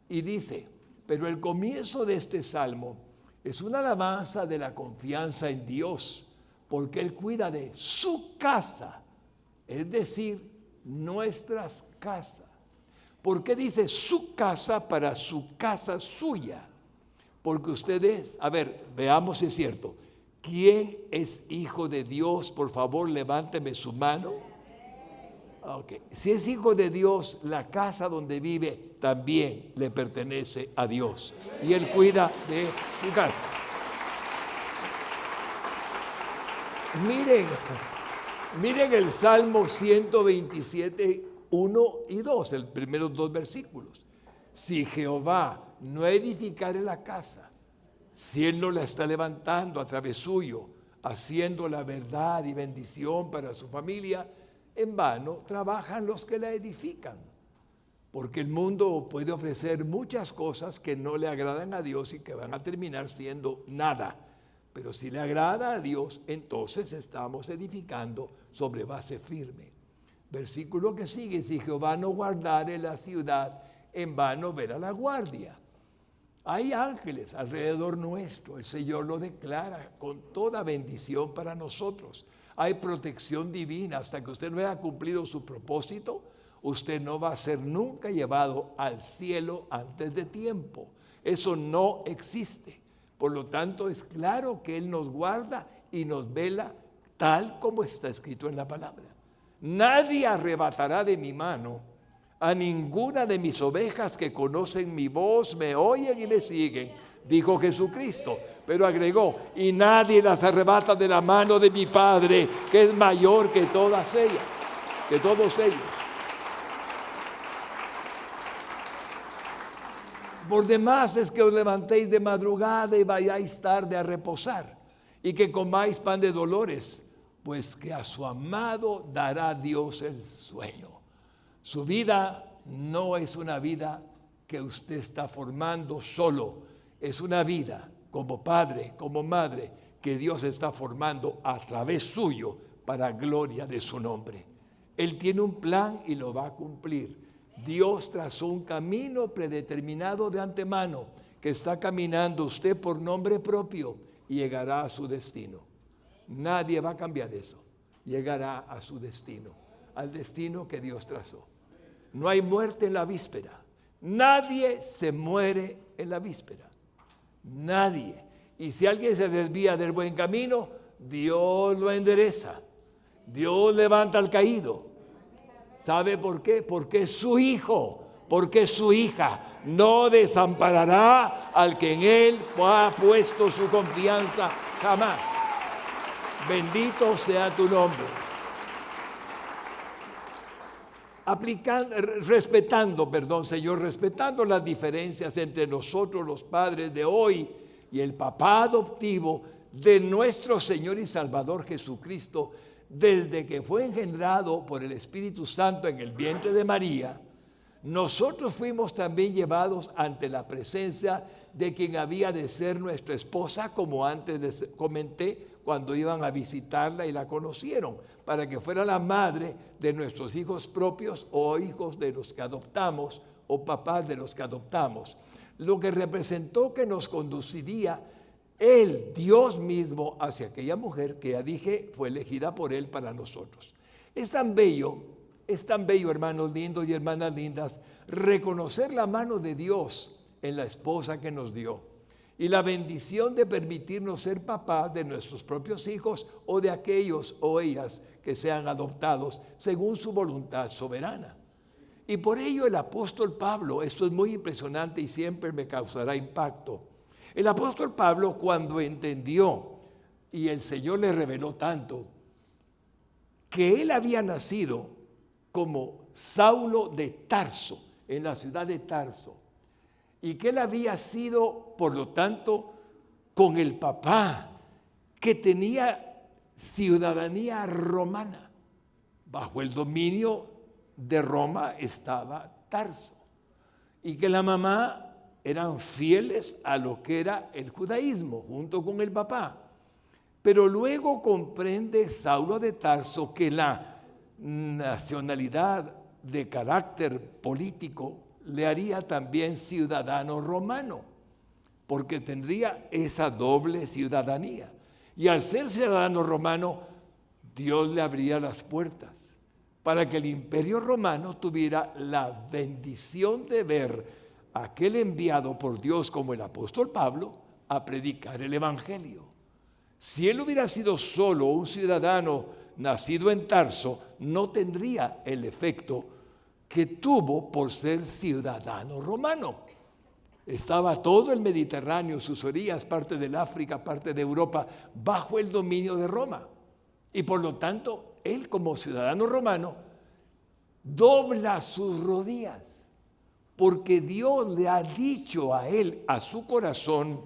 Y dice, pero el comienzo de este Salmo es una alabanza de la confianza en Dios, porque Él cuida de su casa, es decir, nuestras casas. ¿Por qué dice su casa para su casa suya? Porque ustedes, a ver, veamos si es cierto. ¿Quién es hijo de Dios? Por favor, levánteme su mano. Okay. Si es hijo de Dios, la casa donde vive también le pertenece a Dios. Y Él cuida de su casa. Miren el Salmo 127, 1 y 2, los primeros 2 versículos. Si Jehová no edificare la casa, si Él no la está levantando a través suyo, haciendo la verdad y bendición para su familia, en vano trabajan los que la edifican. Porque el mundo puede ofrecer muchas cosas que no le agradan a Dios y que van a terminar siendo nada. Pero si le agrada a Dios, entonces estamos edificando sobre base firme. Versículo que sigue, si Jehová no guardare la ciudad, en vano verá la guardia. Hay ángeles alrededor nuestro, el Señor lo declara con toda bendición para nosotros. Hay protección divina, hasta que usted no haya cumplido su propósito, usted no va a ser nunca llevado al cielo antes de tiempo. Eso no existe. Por lo tanto, es claro que Él nos guarda y nos vela tal como está escrito en la palabra. Nadie arrebatará de mi mano a ninguna de mis ovejas que conocen mi voz, me oyen y me siguen, dijo Jesucristo. Pero agregó, y nadie las arrebata de la mano de mi Padre, que es mayor que todas ellas, que todos ellos. Por demás es que os levantéis de madrugada y vayáis tarde a reposar, y que comáis pan de dolores, pues que a su amado dará Dios el sueño. Su vida no es una vida que usted está formando solo, es una vida como padre, como madre, que Dios está formando a través suyo para gloria de su nombre. Él tiene un plan y lo va a cumplir. Dios trazó un camino predeterminado de antemano que está caminando usted por nombre propio y llegará a su destino. Nadie va a cambiar eso. Llegará a su destino, al destino que Dios trazó. No hay muerte en la víspera. Nadie se muere en la víspera. Nadie. Y si alguien se desvía del buen camino, Dios lo endereza. Dios levanta al caído. ¿Sabe por qué? Porque es su hijo, porque es su hija. No desamparará al que en él ha puesto su confianza jamás. Bendito sea tu nombre. Respetando las diferencias entre nosotros los padres de hoy y el papá adoptivo de nuestro Señor y Salvador Jesucristo, desde que fue engendrado por el Espíritu Santo en el vientre de María, nosotros fuimos también llevados ante la presencia de quien había de ser nuestra esposa, como antes les comenté, cuando iban a visitarla y la conocieron, para que fuera la madre de nuestros hijos propios o hijos de los que adoptamos o papás de los que adoptamos. Lo que representó que nos conduciría Él, Dios mismo, hacia aquella mujer que ya dije fue elegida por Él para nosotros. Es tan bello, hermanos lindos y hermanas lindas, reconocer la mano de Dios en la esposa que nos dio y la bendición de permitirnos ser papás de nuestros propios hijos o de aquellos o ellas que sean adoptados según su voluntad soberana. Y por ello el apóstol Pablo, esto es muy impresionante y siempre me causará impacto. El apóstol Pablo, cuando entendió, y el Señor le reveló tanto, que él había nacido como Saulo de Tarso, en la ciudad de Tarso, y que él había sido, por lo tanto, con el papá, que tenía ciudadanía romana. Bajo el dominio de Roma estaba Tarso, y que la mamá eran fieles a lo que era el judaísmo, junto con el papá. Pero luego comprende Saulo de Tarso que la nacionalidad de carácter político le haría también ciudadano romano, porque tendría esa doble ciudadanía. Y al ser ciudadano romano, Dios le abría las puertas para que el imperio romano tuviera la bendición de ver a aquel enviado por Dios como el apóstol Pablo a predicar el evangelio. Si él hubiera sido solo un ciudadano nacido en Tarso, no tendría el efecto que tuvo por ser ciudadano romano. Estaba todo el Mediterráneo, sus orillas, parte del África, parte de Europa, bajo el dominio de Roma. Y por lo tanto, él como ciudadano romano dobla sus rodillas, porque Dios le ha dicho a él, a su corazón,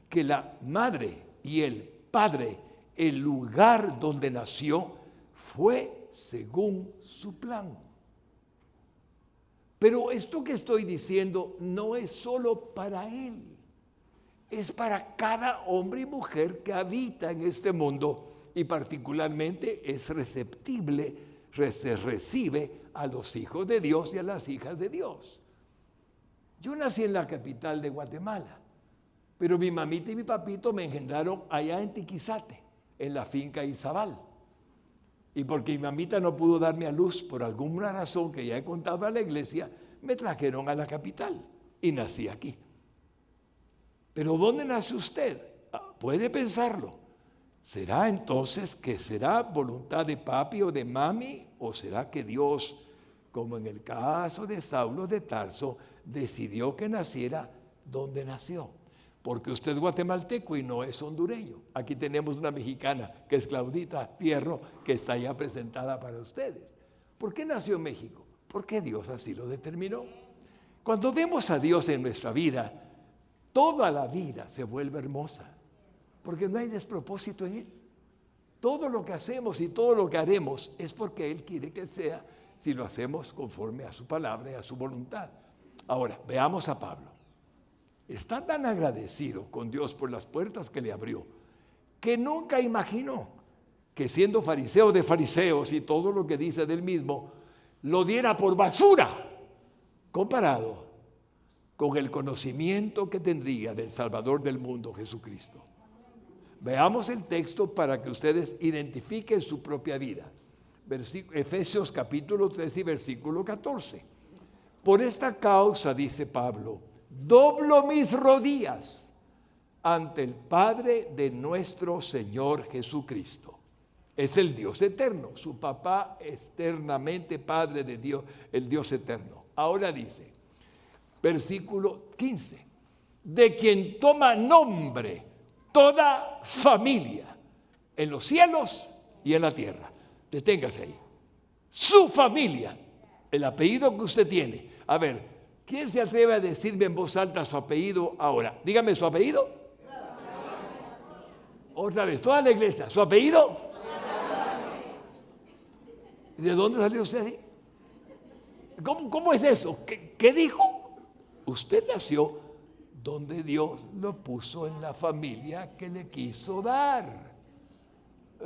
que la madre y el padre, el lugar donde nació, fue según su plan. Pero esto que estoy diciendo no es solo para él, es para cada hombre y mujer que habita en este mundo y particularmente es receptible, se recibe a los hijos de Dios y a las hijas de Dios. Yo nací en la capital de Guatemala, pero mi mamita y mi papito me engendraron allá en Tiquizate, en la finca Izabal. Y porque mi mamita no pudo darme a luz por alguna razón que ya he contado a la iglesia, me trajeron a la capital y nací aquí. Pero ¿dónde nace usted? Puede pensarlo. ¿Será entonces que será voluntad de papi o de mami? ¿O será que Dios, como en el caso de Saulo de Tarso, decidió que naciera donde nació? Porque usted es guatemalteco y no es hondureño. Aquí tenemos una mexicana que es Claudita Fierro, que está ya presentada para ustedes. ¿Por qué nació en México? Porque Dios así lo determinó. Cuando vemos a Dios en nuestra vida, toda la vida se vuelve hermosa, porque no hay despropósito en Él. Todo lo que hacemos y todo lo que haremos es porque Él quiere que sea, si lo hacemos conforme a su palabra y a su voluntad. Ahora, veamos a Pablo. Está tan agradecido con Dios por las puertas que le abrió, que nunca imaginó que siendo fariseo de fariseos y todo lo que dice del mismo, lo diera por basura comparado con el conocimiento que tendría del Salvador del mundo, Jesucristo. Veamos el texto para que ustedes identifiquen su propia vida. Efesios capítulo 3 y versículo 14. Por esta causa, dice Pablo, doblo mis rodillas ante el Padre de nuestro Señor Jesucristo. Es el Dios eterno, su papá eternamente Padre de Dios, el Dios eterno. Ahora dice, versículo 15, de quien toma nombre toda familia en los cielos y en la tierra. Deténgase ahí. Su familia, el apellido que usted tiene. A ver, ¿quién se atreve a decirme en voz alta su apellido ahora? Dígame su apellido. Otra vez, toda la iglesia. ¿Su apellido? ¿De dónde salió usted ahí? ¿Cómo es eso? ¿Qué dijo? Usted nació donde Dios lo puso en la familia que le quiso dar.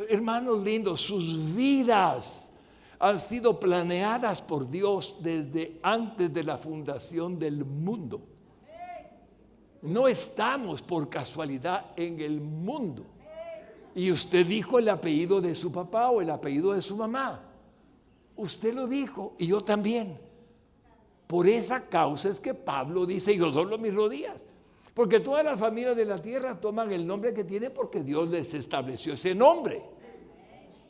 Hermanos lindos, sus vidas han sido planeadas por Dios desde antes de la fundación del mundo. No estamos por casualidad en el mundo. Y usted dijo el apellido de su papá o el apellido de su mamá. Usted lo dijo y yo también. Por esa causa es que Pablo dice, yo doblo mis rodillas. Porque todas las familias de la tierra toman el nombre que tienen porque Dios les estableció ese nombre.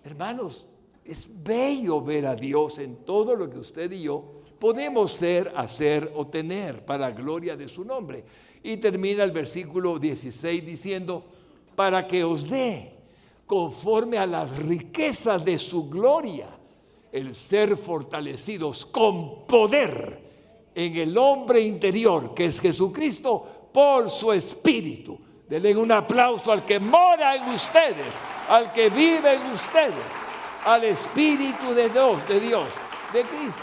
Hermanos, es bello ver a Dios en todo lo que usted y yo podemos ser, hacer o tener para gloria de su nombre. Y termina el versículo 16 diciendo, para que os dé, conforme a las riquezas de su gloria, el ser fortalecidos con poder en el hombre interior, que es Jesucristo, por su Espíritu. Denle un aplauso al que mora en ustedes, al que vive en ustedes, al Espíritu de Dios, de Cristo.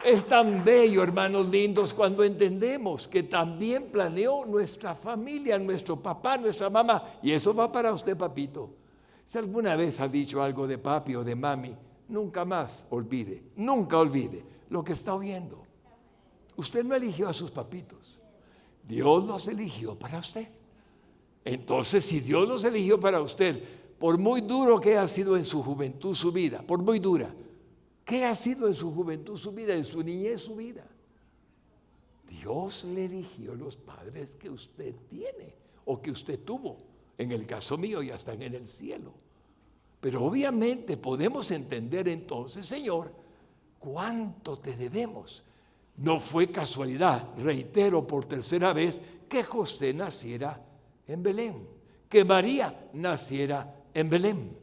Es tan bello, hermanos lindos, cuando entendemos que también planeó nuestra familia, nuestro papá, nuestra mamá. Y eso va para usted, papito. Si alguna vez ha dicho algo de papi o de mami, nunca más olvide, nunca olvide lo que está oyendo. Usted no eligió a sus papitos. Dios los eligió para usted. Entonces, si Dios los eligió para usted, por muy duro que haya sido en su juventud su vida, por muy dura, ¿qué ha sido en su juventud su vida, en su niñez su vida? Dios le eligió los padres que usted tiene o que usted tuvo. En el caso mío ya están en el cielo. Pero obviamente podemos entender entonces, Señor, cuánto te debemos. No fue casualidad, reitero por tercera vez, que José naciera en Belén, que María naciera en Belén.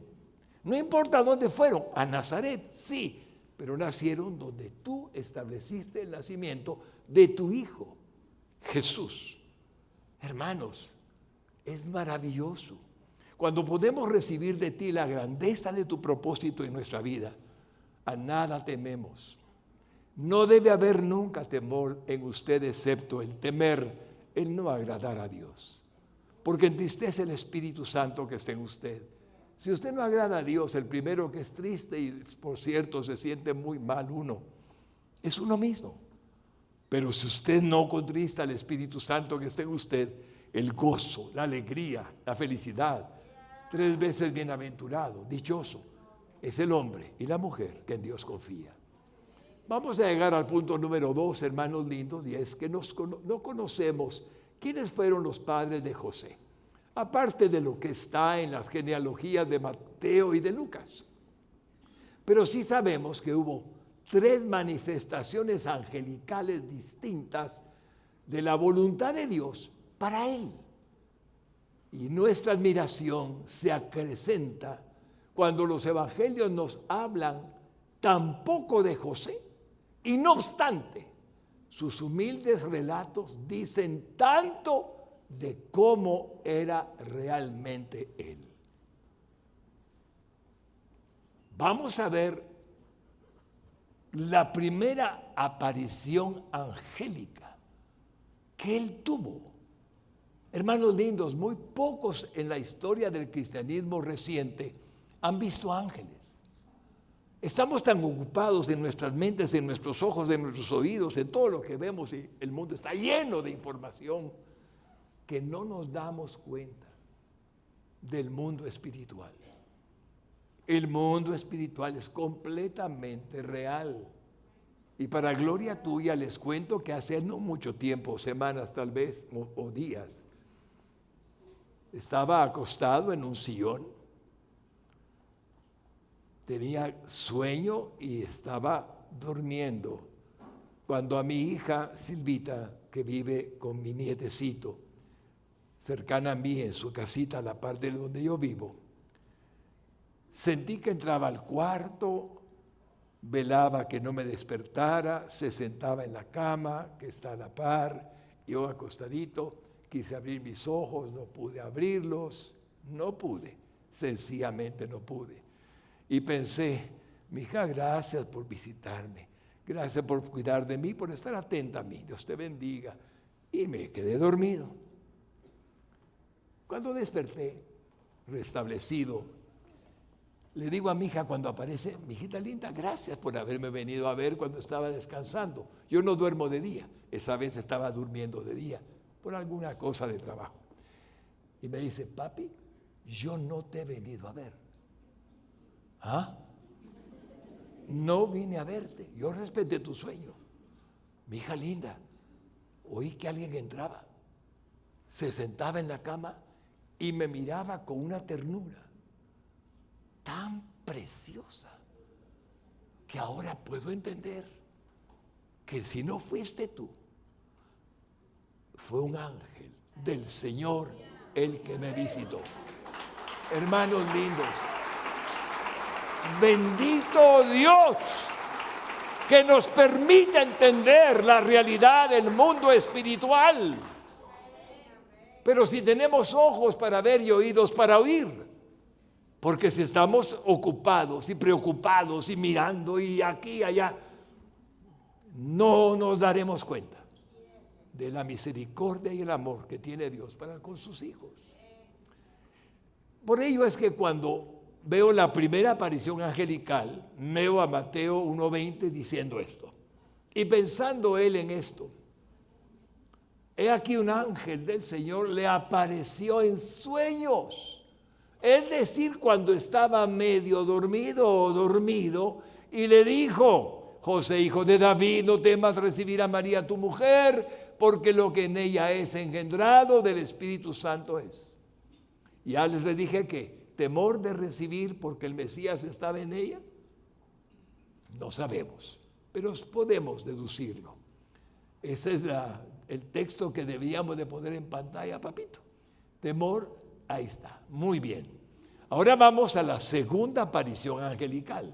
No importa dónde fueron, a Nazaret, sí, pero nacieron donde tú estableciste el nacimiento de tu Hijo, Jesús. Hermanos, es maravilloso cuando podemos recibir de ti la grandeza de tu propósito en nuestra vida. A nada tememos. No debe haber nunca temor en usted excepto el temer, el no agradar a Dios. Porque entristece el Espíritu Santo que está en usted. Si usted no agrada a Dios, el primero que es triste y por cierto se siente muy mal es uno mismo. Pero si usted no contrista al Espíritu Santo que está en usted, el gozo, la alegría, la felicidad, 3 veces bienaventurado, dichoso, es el hombre y la mujer que en Dios confía. Vamos a llegar al punto número 2, hermanos lindos, y es que no conocemos quiénes fueron los padres de José, aparte de lo que está en las genealogías de Mateo y de Lucas. Pero sí sabemos que hubo 3 manifestaciones angelicales distintas de la voluntad de Dios para él. Y nuestra admiración se acrecenta cuando los evangelios nos hablan tan poco de José. Y no obstante, sus humildes relatos dicen tanto de cómo era realmente él. Vamos a ver la primera aparición angélica que él tuvo. Hermanos lindos, muy pocos en la historia del cristianismo reciente han visto ángeles. Estamos tan ocupados en nuestras mentes, en nuestros ojos, en nuestros oídos, en todo lo que vemos, y el mundo está lleno de información, que no nos damos cuenta del mundo espiritual. El mundo espiritual es completamente real. Y para gloria tuya les cuento que hace no mucho tiempo, semanas tal vez, o días, estaba acostado en un sillón, tenía sueño y estaba durmiendo, cuando a mi hija Silvita, que vive con mi nietecito, cercana a mí en su casita a la parte de donde yo vivo, sentí que entraba al cuarto, velaba que no me despertara, se sentaba en la cama que está a la par, yo acostadito, quise abrir mis ojos, no pude abrirlos, no pude, sencillamente no pude. Y pensé, mi hija, gracias por visitarme, gracias por cuidar de mí, por estar atenta a mí, Dios te bendiga. Y me quedé dormido. Cuando desperté, restablecido, le digo a mi hija cuando aparece, mi hijita linda, gracias por haberme venido a ver cuando estaba descansando. Yo no duermo de día, esa vez estaba durmiendo de día, por alguna cosa de trabajo. Y me dice, papi, yo no te he venido a ver. ¿Ah? No vine a verte, yo respeté tu sueño. Mi hija linda, oí que alguien entraba, se sentaba en la cama y me miraba con una ternura tan preciosa que ahora puedo entender que si no fuiste tú, fue un ángel del Señor el que me visitó. Hermanos lindos, bendito Dios que nos permite entender la realidad del mundo espiritual. Pero si tenemos ojos para ver y oídos para oír, porque si estamos ocupados y preocupados y mirando y aquí y allá, no nos daremos cuenta de la misericordia y el amor que tiene Dios para con sus hijos. Por ello es que cuando veo la primera aparición angelical, veo a Mateo 1:20 diciendo esto. Y pensando él en esto, he aquí un ángel del Señor le apareció en sueños. Es decir, cuando estaba medio dormido o dormido, y le dijo, José, hijo de David, no temas recibir a María tu mujer, porque lo que en ella es engendrado del Espíritu Santo es. Ya les dije que temor de recibir porque el Mesías estaba en ella, no sabemos, pero podemos deducirlo. Ese es el texto que debíamos de poner en pantalla, papito. Temor, ahí está, muy bien. Ahora vamos a la segunda aparición angelical.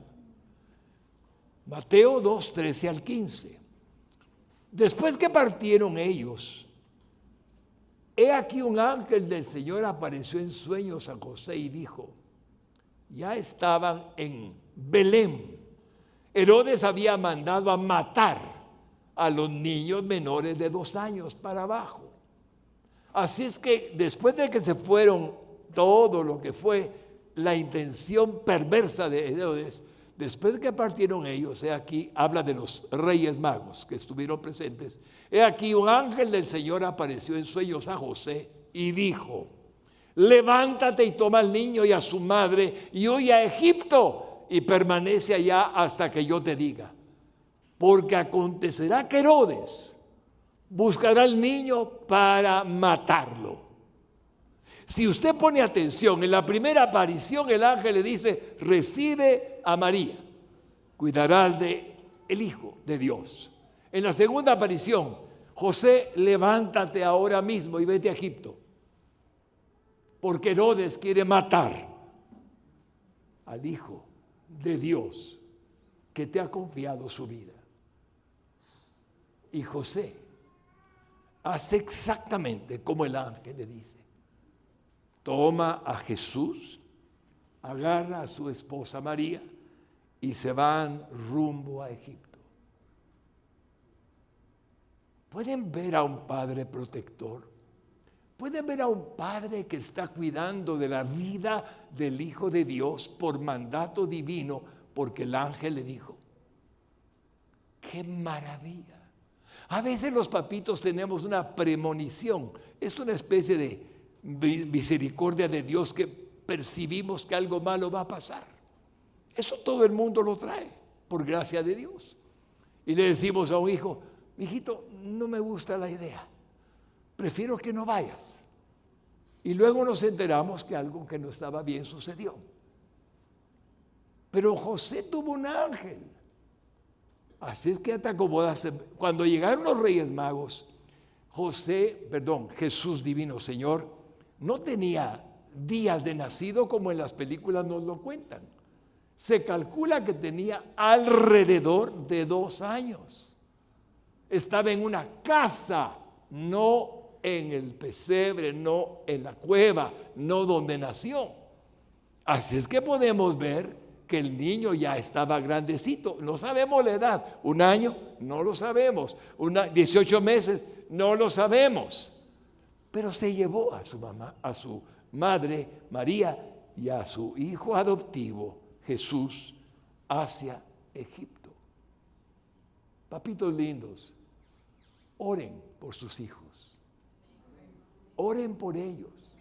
Mateo 2:13 al 15. Después que partieron ellos, he aquí un ángel del Señor apareció en sueños a José y dijo, ya estaban en Belén. Herodes había mandado a matar a los niños menores de 2 años para abajo. Así es que después de que se fueron todo lo que fue la intención perversa de Herodes, después de que partieron ellos, he aquí, habla de los reyes magos que estuvieron presentes, he aquí un ángel del Señor apareció en sueños a José y dijo, levántate y toma al niño y a su madre y huye a Egipto y permanece allá hasta que yo te diga. Porque acontecerá que Herodes buscará al niño para matarlo. Si usted pone atención, en la primera aparición el ángel le dice, recibe a María, cuidarás de el Hijo de Dios. En la segunda aparición, José, levántate ahora mismo y vete a Egipto, porque Herodes quiere matar al Hijo de Dios que te ha confiado su vida. Y José hace exactamente como el ángel le dice. Toma a Jesús, agarra a su esposa María y se van rumbo a Egipto. ¿Pueden ver a un padre protector? Pueden ver a un padre que está cuidando de la vida del Hijo de Dios por mandato divino, porque el ángel le dijo. ¡Qué maravilla! A veces los papitos tenemos una premonición. Es una especie de misericordia de Dios que percibimos que algo malo va a pasar. Eso todo el mundo lo trae, por gracia de Dios. Y le decimos a un hijo, hijito, no me gusta la idea. Prefiero que no vayas. Y luego nos enteramos que algo que no estaba bien sucedió. Pero José tuvo un ángel. Así es que te acomodaste. Cuando llegaron los Reyes Magos, Jesús Divino Señor, no tenía días de nacido como en las películas nos lo cuentan. Se calcula que tenía alrededor de 2 años. Estaba en una casa, no en el pesebre, no en la cueva, no donde nació. Así es que podemos ver que el niño ya estaba grandecito. No sabemos la edad. 1 año, no lo sabemos. 18 meses, no lo sabemos. Pero se llevó a su mamá, a su madre María y a su hijo adoptivo Jesús hacia Egipto. Papitos lindos, oren por sus hijos. Oren por ellos.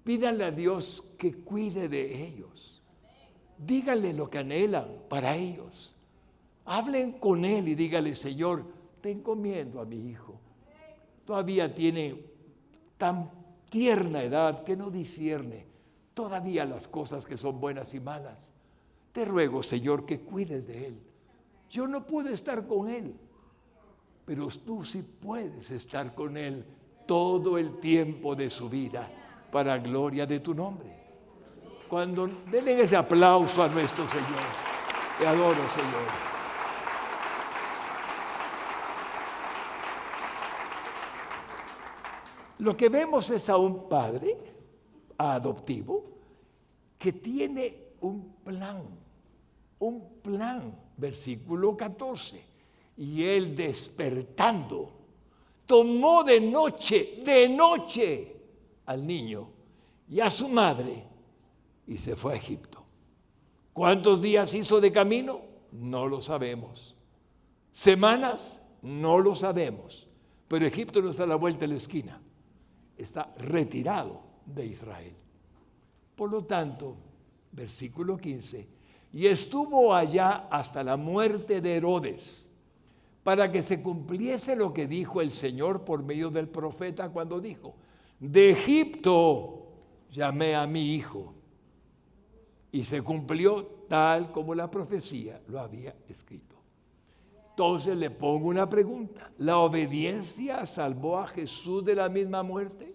Pídanle a Dios que cuide de ellos. Díganle lo que anhelan para ellos. Hablen con Él y díganle, Señor, te encomiendo a mi hijo. Todavía tiene tan tierna edad que no discierne todavía las cosas que son buenas y malas. Te ruego, Señor, que cuides de él. Yo no puedo estar con él, pero tú sí puedes estar con él todo el tiempo de su vida, para gloria de tu nombre. Cuando denle ese aplauso a nuestro Señor. Te adoro, Señor. Lo que vemos es a un padre adoptivo que tiene un plan, versículo 14, y él despertando, tomó de noche al niño y a su madre y se fue a Egipto. ¿Cuántos días hizo de camino? No lo sabemos. ¿Semanas? No lo sabemos. Pero Egipto no está a la vuelta de la esquina. Está retirado de Israel. Por lo tanto, versículo 15, y estuvo allá hasta la muerte de Herodes, para que se cumpliese lo que dijo el Señor por medio del profeta cuando dijo, de Egipto llamé a mi hijo. Y se cumplió tal como la profecía lo había escrito. Entonces le pongo una pregunta. ¿La obediencia salvó a Jesús de la misma muerte?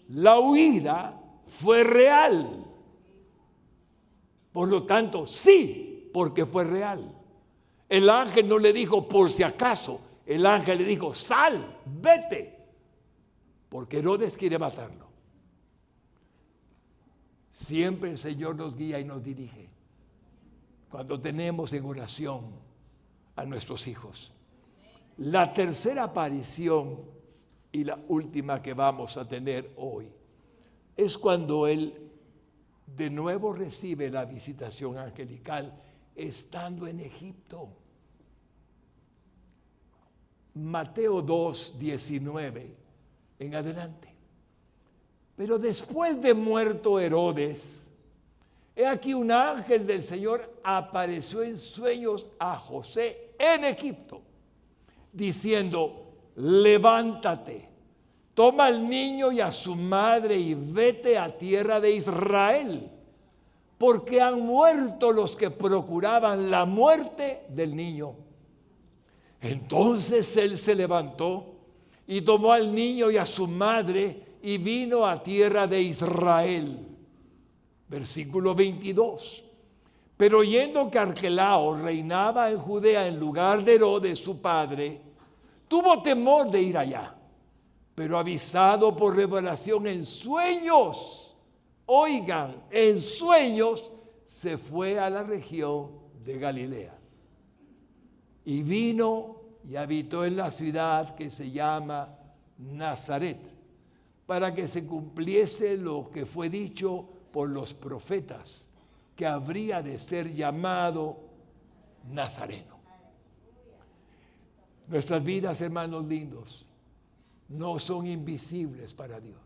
La huida fue real. Por lo tanto, sí, porque fue real. El ángel no le dijo por si acaso. El ángel le dijo, sal, vete. Porque Herodes quiere matarlo. Siempre el Señor nos guía y nos dirige. Cuando tenemos en oración a nuestros hijos. La tercera aparición y la última que vamos a tener hoy es cuando él de nuevo recibe la visitación angelical estando en Egipto. Mateo 2, 19 en adelante. Pero después de muerto Herodes, he aquí un ángel del Señor apareció en sueños a José en Egipto, diciendo, levántate, toma al niño y a su madre y vete a tierra de Israel, porque han muerto los que procuraban la muerte del niño. Entonces él se levantó y tomó al niño y a su madre y vino a tierra de Israel. Versículo 22. Pero oyendo que Arquelao reinaba en Judea en lugar de Herodes su padre, tuvo temor de ir allá. Pero avisado por revelación en sueños, oigan, en sueños, se fue a la región de Galilea. Y vino y habitó en la ciudad que se llama Nazaret, para que se cumpliese lo que fue dicho por los profetas, que habría de ser llamado Nazareno. Nuestras vidas, hermanos lindos, no son invisibles para Dios.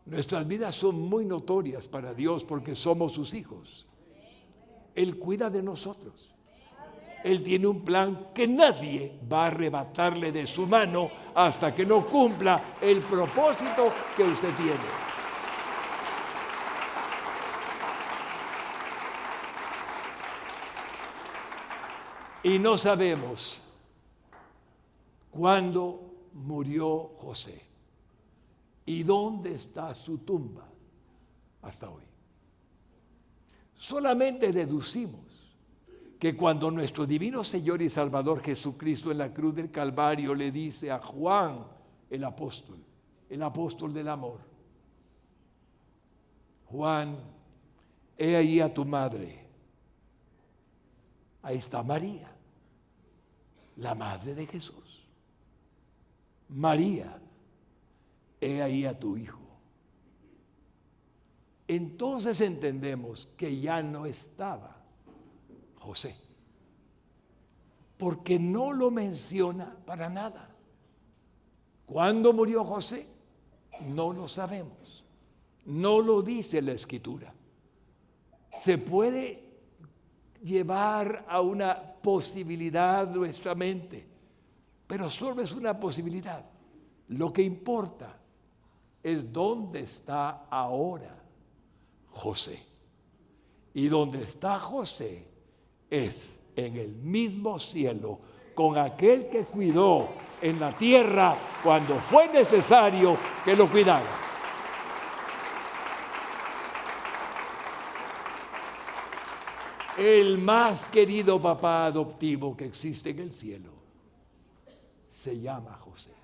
Nuestras vidas son muy notorias para Dios porque somos sus hijos. Él cuida de nosotros. Él tiene un plan que nadie va a arrebatarle de su mano hasta que no cumpla el propósito que usted tiene. Y no sabemos cuándo murió José y dónde está su tumba hasta hoy. Solamente deducimos que cuando nuestro divino Señor y Salvador Jesucristo en la cruz del Calvario le dice a Juan, el apóstol del amor: Juan, he ahí a tu madre. Ahí está María, la madre de Jesús. María, he ahí a tu hijo. Entonces entendemos que ya no estaba José, porque no lo menciona para nada. ¿Cuándo murió José? No lo sabemos. No lo dice la Escritura. Se puede llevar a una posibilidad nuestra mente, pero solo es una posibilidad. Lo que importa es dónde está ahora José. Y donde está José es en el mismo cielo con aquel que cuidó en la tierra cuando fue necesario que lo cuidara. El más querido papá adoptivo que existe en el cielo se llama José.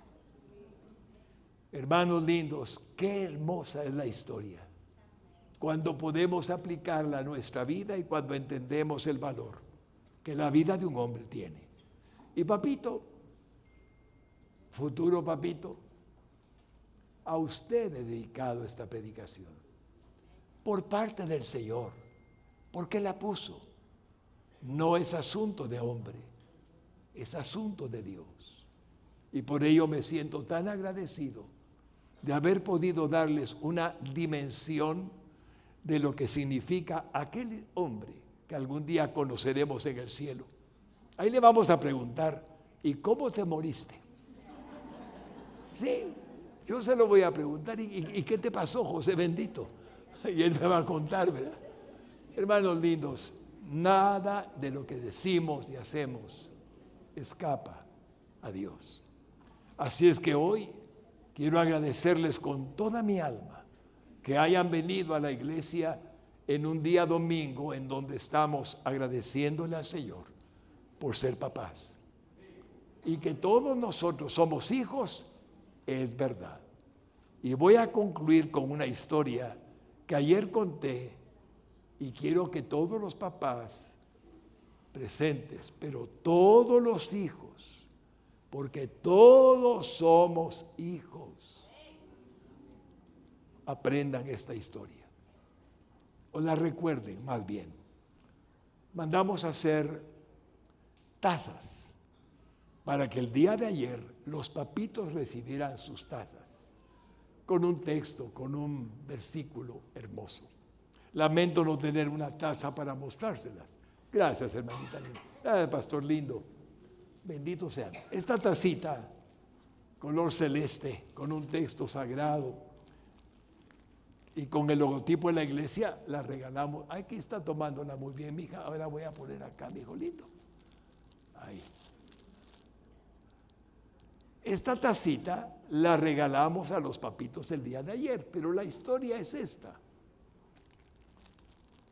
Hermanos lindos, qué hermosa es la historia cuando podemos aplicarla a nuestra vida y cuando entendemos el valor que la vida de un hombre tiene. Y papito, futuro papito, a usted he dedicado esta predicación por parte del Señor, porque la puso. No es asunto de hombre, es asunto de Dios. Y por ello me siento tan agradecido de haber podido darles una dimensión de lo que significa aquel hombre que algún día conoceremos en el cielo. Ahí le vamos a preguntar: ¿y cómo te moriste? Sí, yo se lo voy a preguntar. ¿Y qué te pasó, José bendito? Y él me va a contar, ¿verdad? Hermanos lindos, nada de lo que decimos y hacemos escapa a Dios. Así es que hoy quiero agradecerles con toda mi alma que hayan venido a la iglesia en un día domingo en donde estamos agradeciéndole al Señor por ser papás. Y que todos nosotros somos hijos, es verdad. Y voy a concluir con una historia que ayer conté y quiero que todos los papás presentes, pero todos los hijos, porque todos somos hijos, aprendan esta historia, o la recuerden más bien. Mandamos a hacer tazas para que el día de ayer los papitos recibieran sus tazas, con un texto, con un versículo hermoso. Lamento no tener una taza para mostrárselas. Gracias, hermanita linda. Gracias, pastor lindo. Bendito sea. Esta tacita, color celeste, con un texto sagrado, y con el logotipo de la iglesia, la regalamos. Aquí está tomándola muy bien, mija. Ahora voy a poner acá, mi hijo lindo. Ahí. Esta tacita la regalamos a los papitos el día de ayer, pero la historia es esta.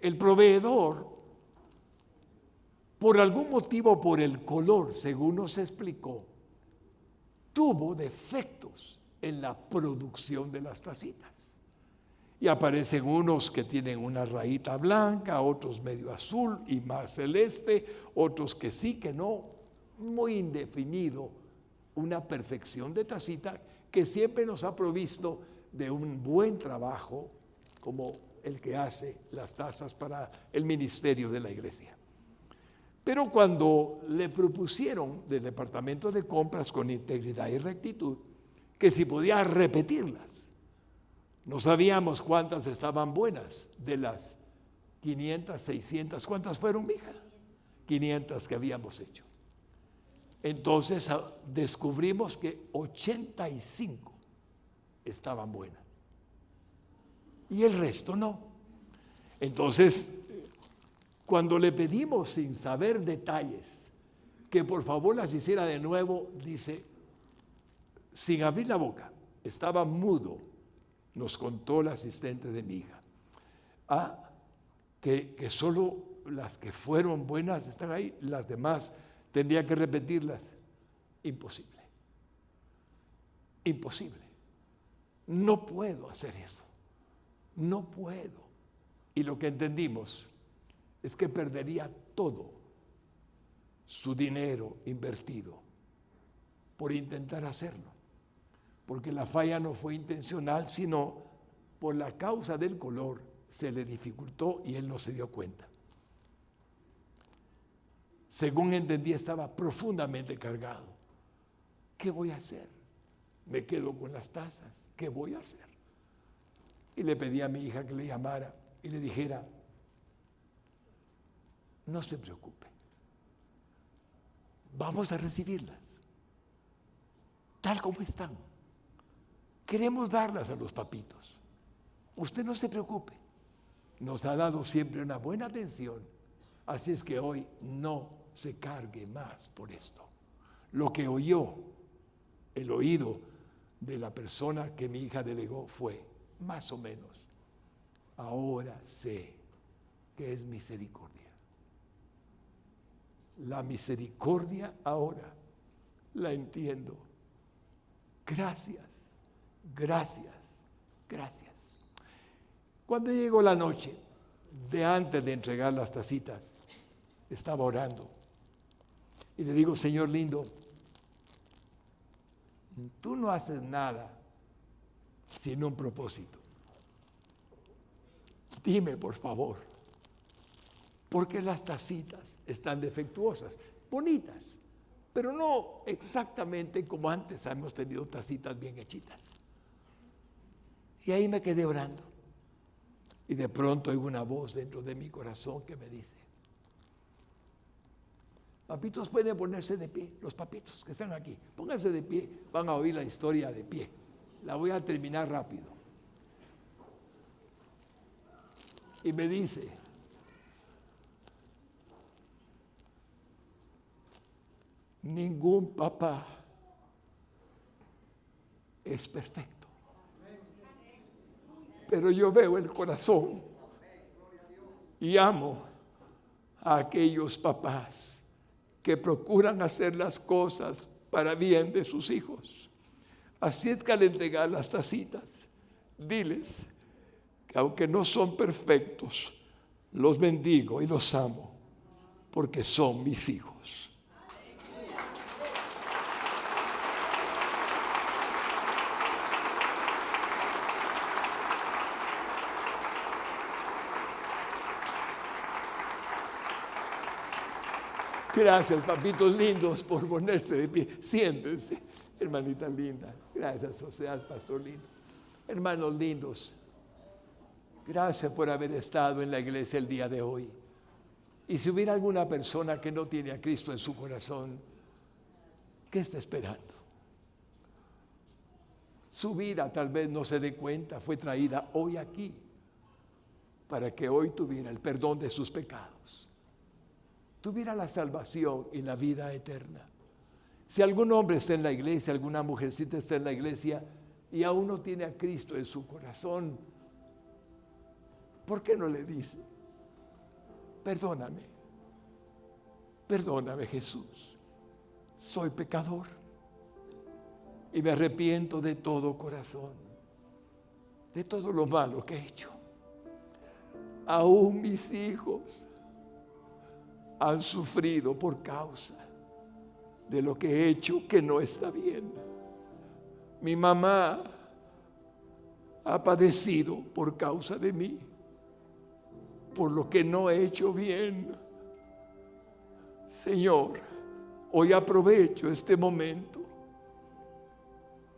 El proveedor, por algún motivo, por el color, según nos explicó, tuvo defectos en la producción de las tacitas. Y aparecen unos que tienen una rayita blanca, otros medio azul y más celeste, otros que sí, que no, muy indefinido, una perfección de tacita que siempre nos ha provisto de un buen trabajo como el que hace las tazas para el ministerio de la iglesia. Pero cuando le propusieron del departamento de compras con integridad y rectitud que si podía repetirlas, no sabíamos cuántas estaban buenas de las 500, 600, ¿cuántas fueron, mija? 500 que habíamos hecho. Entonces descubrimos que 85 estaban buenas y el resto no. Entonces, cuando le pedimos sin saber detalles que por favor las hiciera de nuevo, dice, sin abrir la boca, estaba mudo, nos contó el asistente de mi hija, que solo las que fueron buenas están ahí, las demás tendría que repetirlas. Imposible. Imposible. No puedo hacer eso. No puedo. Y lo que entendimos es que perdería todo su dinero invertido por intentar hacerlo. Porque la falla no fue intencional, sino por la causa del color se le dificultó y él no se dio cuenta. Según entendí, estaba profundamente cargado. ¿Qué voy a hacer? Me quedo con las tazas. ¿Qué voy a hacer? Y le pedí a mi hija que le llamara y le dijera, no se preocupe, vamos a recibirlas, tal como están. Queremos darlas a los papitos. Usted no se preocupe. Nos ha dado siempre una buena atención. Así es que hoy no se cargue más por esto. Lo que oyó, el oído de la persona que mi hija delegó fue, más o menos, ahora sé que es misericordia. La misericordia ahora la entiendo. Gracias, gracias, gracias. Cuando llegó la noche, de antes de entregar las tacitas, estaba orando. Y le digo, Señor lindo, tú no haces nada sin un propósito. Dime, por favor, ¿por qué las tacitas están defectuosas? Bonitas, pero no exactamente como antes hemos tenido tacitas bien hechitas. Y ahí me quedé orando. Y de pronto oigo una voz dentro de mi corazón que me dice, papitos pueden ponerse de pie, los papitos que están aquí, pónganse de pie, van a oír la historia de pie. La voy a terminar rápido. Y me dice, ningún papá es perfecto. Pero yo veo el corazón y amo a aquellos papás que procuran hacer las cosas para bien de sus hijos. Así es que al entregar las tacitas, diles que aunque no son perfectos, los bendigo y los amo porque son mis hijos. Gracias, papitos lindos, por ponerse de pie. Siéntense, hermanita linda. Gracias, Sociedad Pastor lindo. Hermanos lindos, gracias por haber estado en la iglesia el día de hoy. Y si hubiera alguna persona que no tiene a Cristo en su corazón, ¿qué está esperando? Su vida tal vez no se dé cuenta, fue traída hoy aquí para que hoy tuviera el perdón de sus pecados, tuviera la salvación y la vida eterna. Si algún hombre está en la iglesia, alguna mujercita está en la iglesia y aún no tiene a Cristo en su corazón, ¿por qué no le dice? Perdóname, perdóname Jesús, soy pecador y me arrepiento de todo corazón, de todo lo malo que he hecho. Aún mis hijos han sufrido por causa de lo que he hecho que no está bien. Mi mamá ha padecido por causa de mí, por lo que no he hecho bien. Señor, hoy aprovecho este momento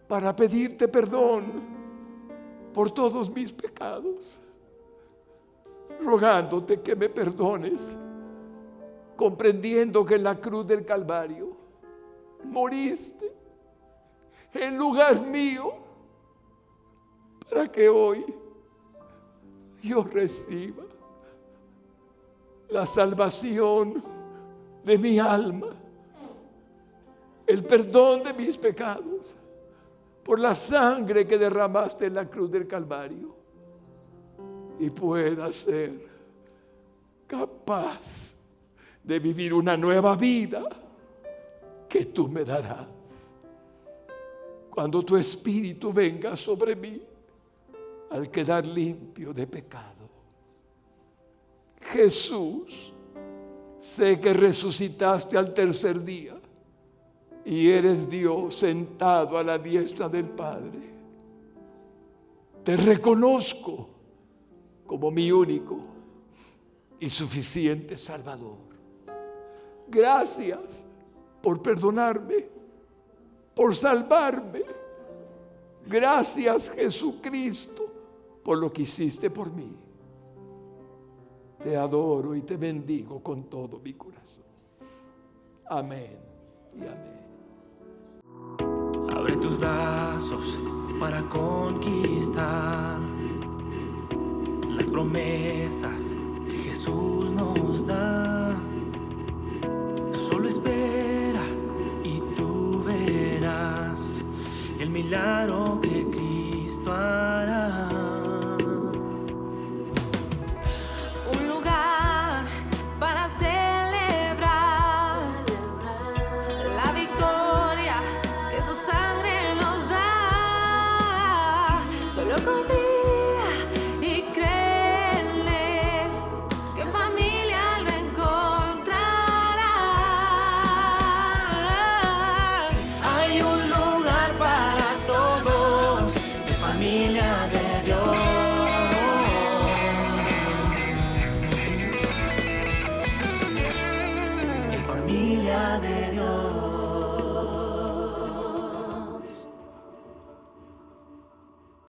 para pedirte perdón por todos mis pecados, rogándote que me perdones, comprendiendo que en la cruz del Calvario moriste en lugar mío para que hoy yo reciba la salvación de mi alma, el perdón de mis pecados por la sangre que derramaste en la cruz del Calvario, y pueda ser capaz de vivir una nueva vida que tú me darás cuando tu Espíritu venga sobre mí al quedar limpio de pecado. Jesús, sé que resucitaste al tercer día y eres Dios sentado a la diestra del Padre. Te reconozco como mi único y suficiente Salvador. Gracias por perdonarme, por salvarme. Gracias, Jesucristo, por lo que hiciste por mí. Te adoro y te bendigo con todo mi corazón. Amén y amén. Abre tus brazos para conquistar las promesas que Jesús nos da. Solo espera y tú verás el milagro que Cristo hará. Un lugar para celebrar la victoria que su sangre nos da. Solo confía y cree en Él, que en familia lo encontrará. Hay un lugar para todos, de familia de Dios. En familia de Dios.